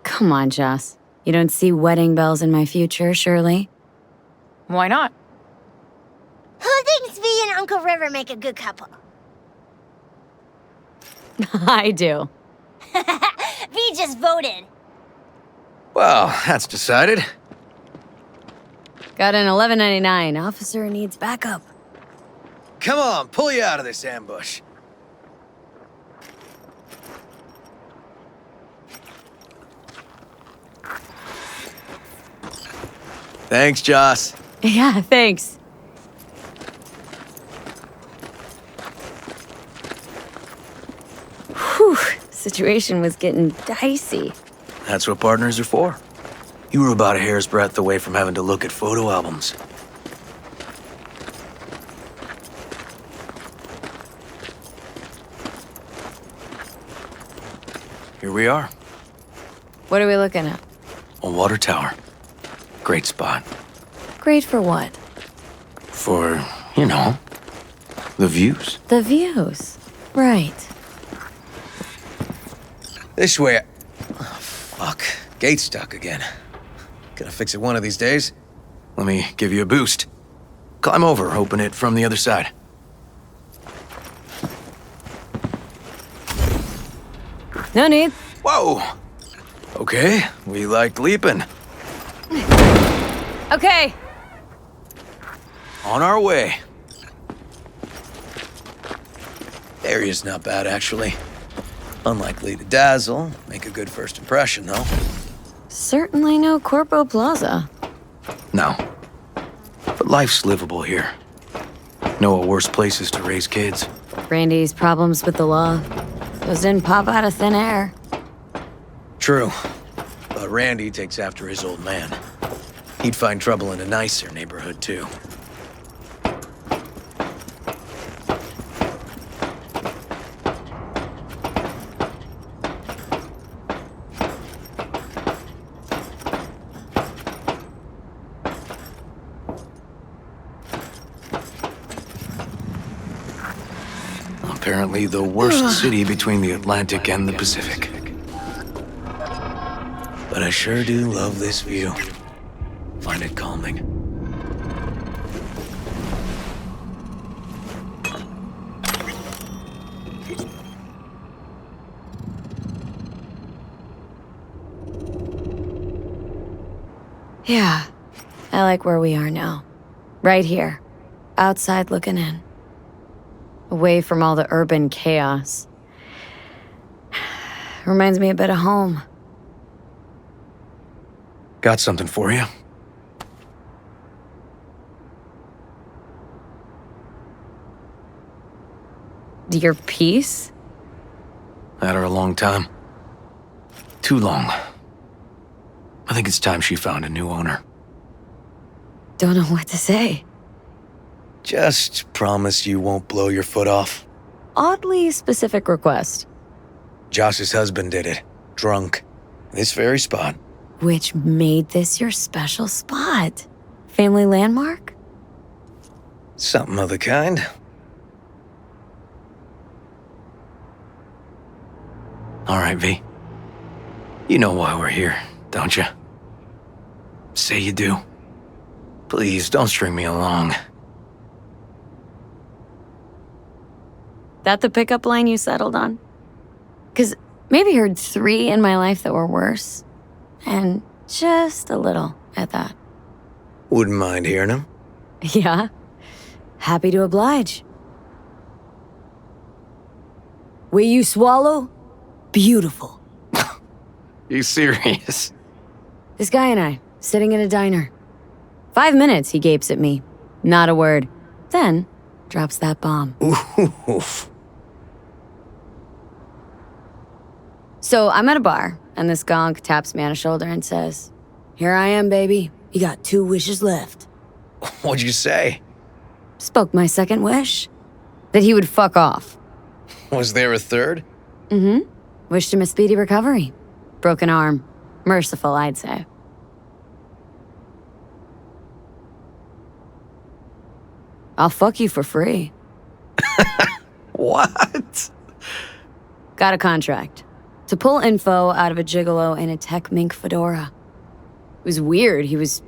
Come on, Joss. You don't see wedding bells in my future, surely? Why not? Who thinks V and Uncle River make a good couple? I do. V just voted. Well, that's decided. Got an $11.99. Officer needs backup. Come on, pull you out of this ambush. Thanks, Joss. Yeah, thanks. Whew, situation was getting dicey. That's what partners are for. You were about a hair's breadth away from having to look at photo albums. Here we are. What are we looking at? A water tower. Great spot. Great for what? For, you know, the views. The views. Right. This way. Oh, fuck. Gate's stuck again. Gonna fix it one of these days. Let me give you a boost. Climb over, open it from the other side. No need. Whoa! Okay, we like leaping. Okay. On our way. Area's not bad, actually. Unlikely to dazzle. Make a good first impression, though. Certainly no Corpo Plaza. No. But life's livable here. Know of worse places to raise kids. Randy's problems with the law. Those didn't pop out of thin air. True. But Randy takes after his old man. He'd find trouble in a nicer neighborhood, too. Apparently the worst city between the Atlantic and the Pacific. But I sure do love this view. Find it calming. Yeah, I like where we are now. Right here, outside looking in. Away from all the urban chaos. Reminds me a bit of home. Got something for you. Your piece? Had her a long time. Too long. I think it's time she found a new owner. Don't know what to say. Just promise you won't blow your foot off. Oddly specific request. Josh's husband did it. Drunk. This very spot. Which made this your special spot? Family landmark? Something of the kind. All right, V. You know why we're here, don't you? Say you do. Please, don't string me along. That the pickup line you settled on? 'Cause maybe heard 3 in my life that were worse. And just a little at that. Wouldn't mind hearing him. Yeah. Happy to oblige. Will you swallow? Beautiful. You serious? This guy and I, sitting in a diner. 5 minutes, he gapes at me. Not a word. Then, drops that bomb. Oof. So I'm at a bar, and this gonk taps me on the shoulder and says, "Here I am, baby. You got 2 wishes left." What'd you say? Spoke my second wish. That he would fuck off. Was there a third? Mm-hmm. Wished him a speedy recovery. Broken arm. Merciful, I'd say. I'll fuck you for free. What? Got a contract. To pull info out of a gigolo in a tech mink fedora. It was weird. He was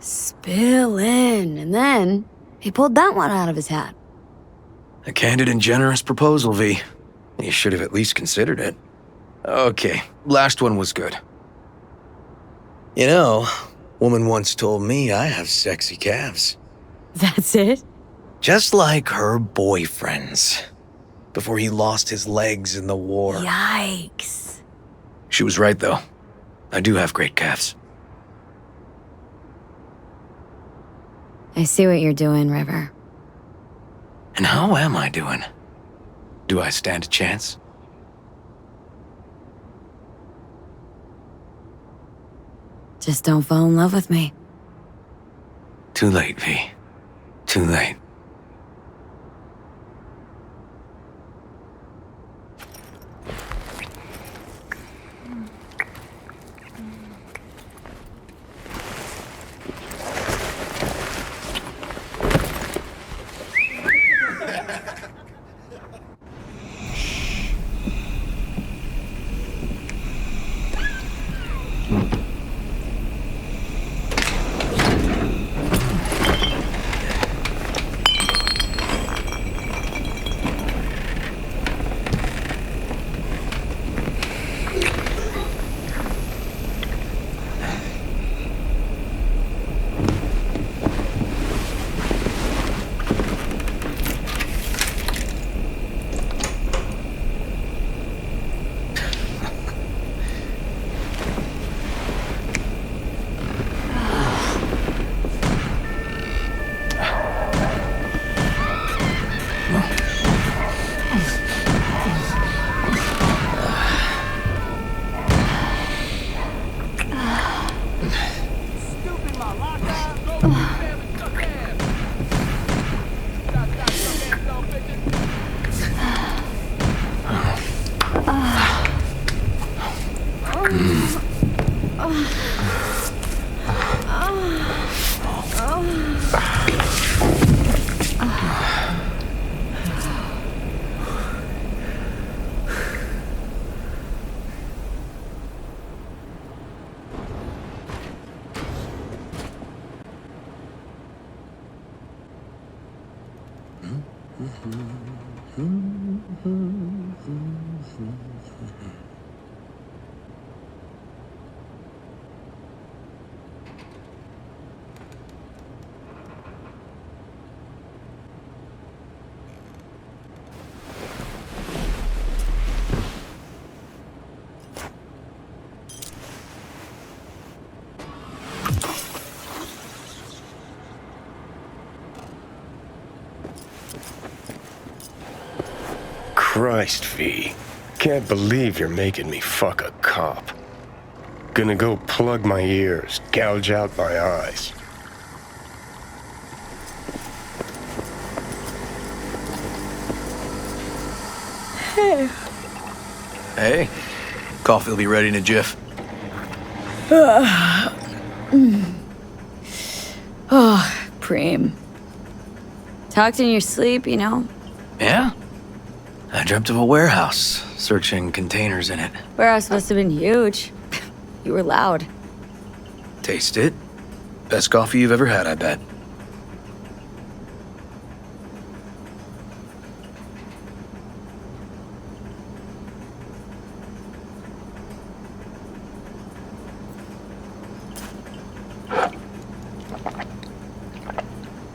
spilling, and then he pulled that one out of his hat. A candid and generous proposal, V. You should have at least considered it. Okay, last one was good. You know, woman once told me I have sexy calves. That's it? Just like her boyfriend's. Before he lost his legs in the war. Yikes. She was right, though. I do have great calves. I see what you're doing, River. And how am I doing? Do I stand a chance? Just don't fall in love with me. Too late, V. Too late. Christ, V. Can't believe you're making me fuck a cop. Gonna go plug my ears, gouge out my eyes. Hey. Hey. Coffee will be ready in a jiff. Oh, Preem. Talked in your sleep, you know? Yeah? I dreamt of a warehouse, searching containers in it. Warehouse must have been huge. You were loud. Taste it. Best coffee you've ever had, I bet.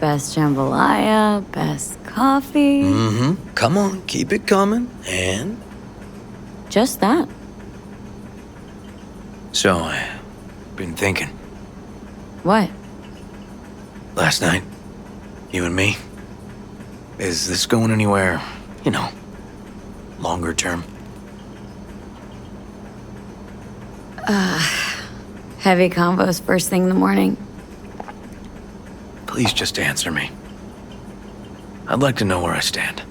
Best jambalaya, best coffee. Mm-hmm. Come on, keep it coming. And? Just that. So, I've been thinking. What? Last night, you and me. Is this going anywhere, you know, longer term? Heavy combos first thing in the morning. Please just answer me. I'd like to know where I stand.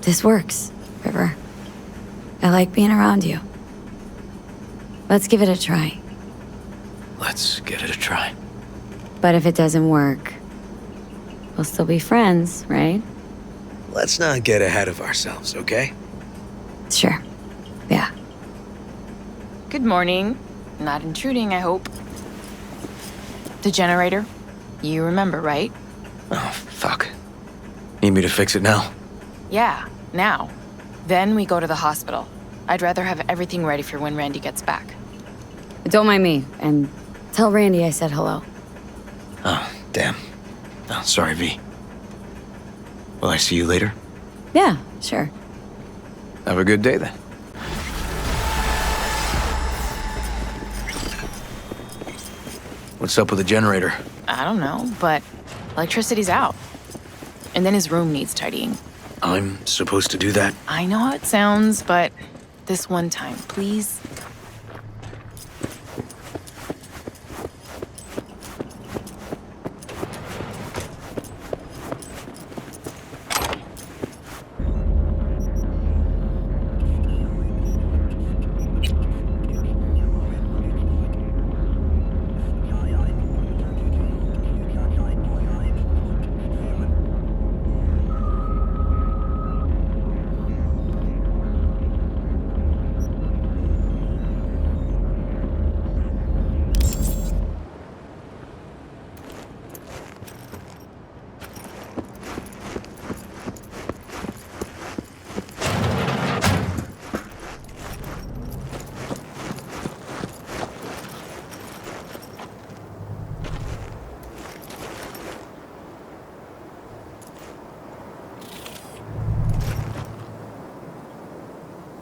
This works, River. I like being around you. Let's give it a try. Let's give it a try. But if it doesn't work, we'll still be friends, right? Let's not get ahead of ourselves, okay? Sure. Yeah. Good morning. Not intruding, I hope. The generator. You remember, right? Oh, fuck. Need me to fix it now? Yeah, now. Then we go to the hospital. I'd rather have everything ready for when Randy gets back. Don't mind me, and tell Randy I said hello. Oh, damn. Oh, sorry, V. Will I see you later? Yeah, sure. Have a good day, then. What's up with the generator? I don't know, but electricity's out. And then his room needs tidying. I'm supposed to do that? I know how it sounds, but this one time, please.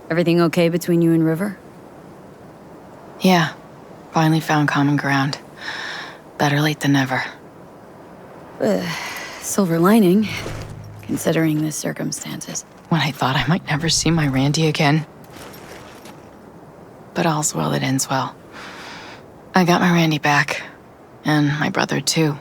Everything okay between you and River? Yeah. Finally found common ground. Better late than never. Silver lining, considering the circumstances. When I thought I might never see my Randy again. But all's well that ends well. I got my Randy back. And my brother, too.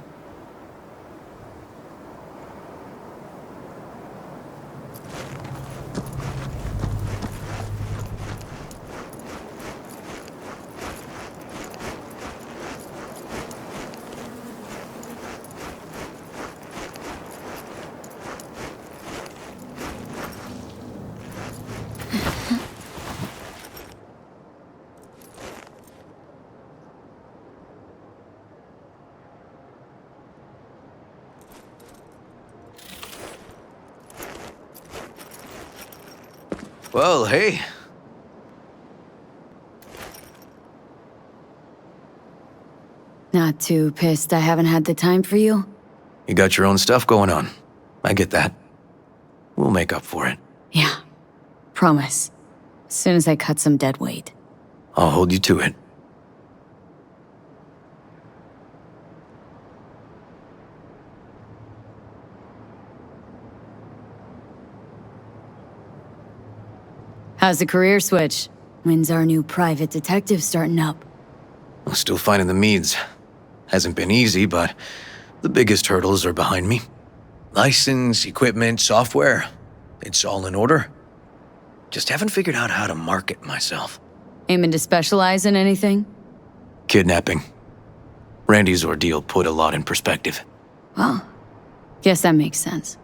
Well, hey. Not too pissed I haven't had the time for you? You got your own stuff going on. I get that. We'll make up for it. Yeah. Promise. As soon as I cut some dead weight. I'll hold you to it. How's the career switch? When's our new private detective starting up? I'm still finding the meads. Hasn't been easy, but the biggest hurdles are behind me. License, equipment, software. It's all in order. Just haven't figured out how to market myself. Aiming to specialize in anything? Kidnapping. Randy's ordeal put a lot in perspective. Well, guess that makes sense.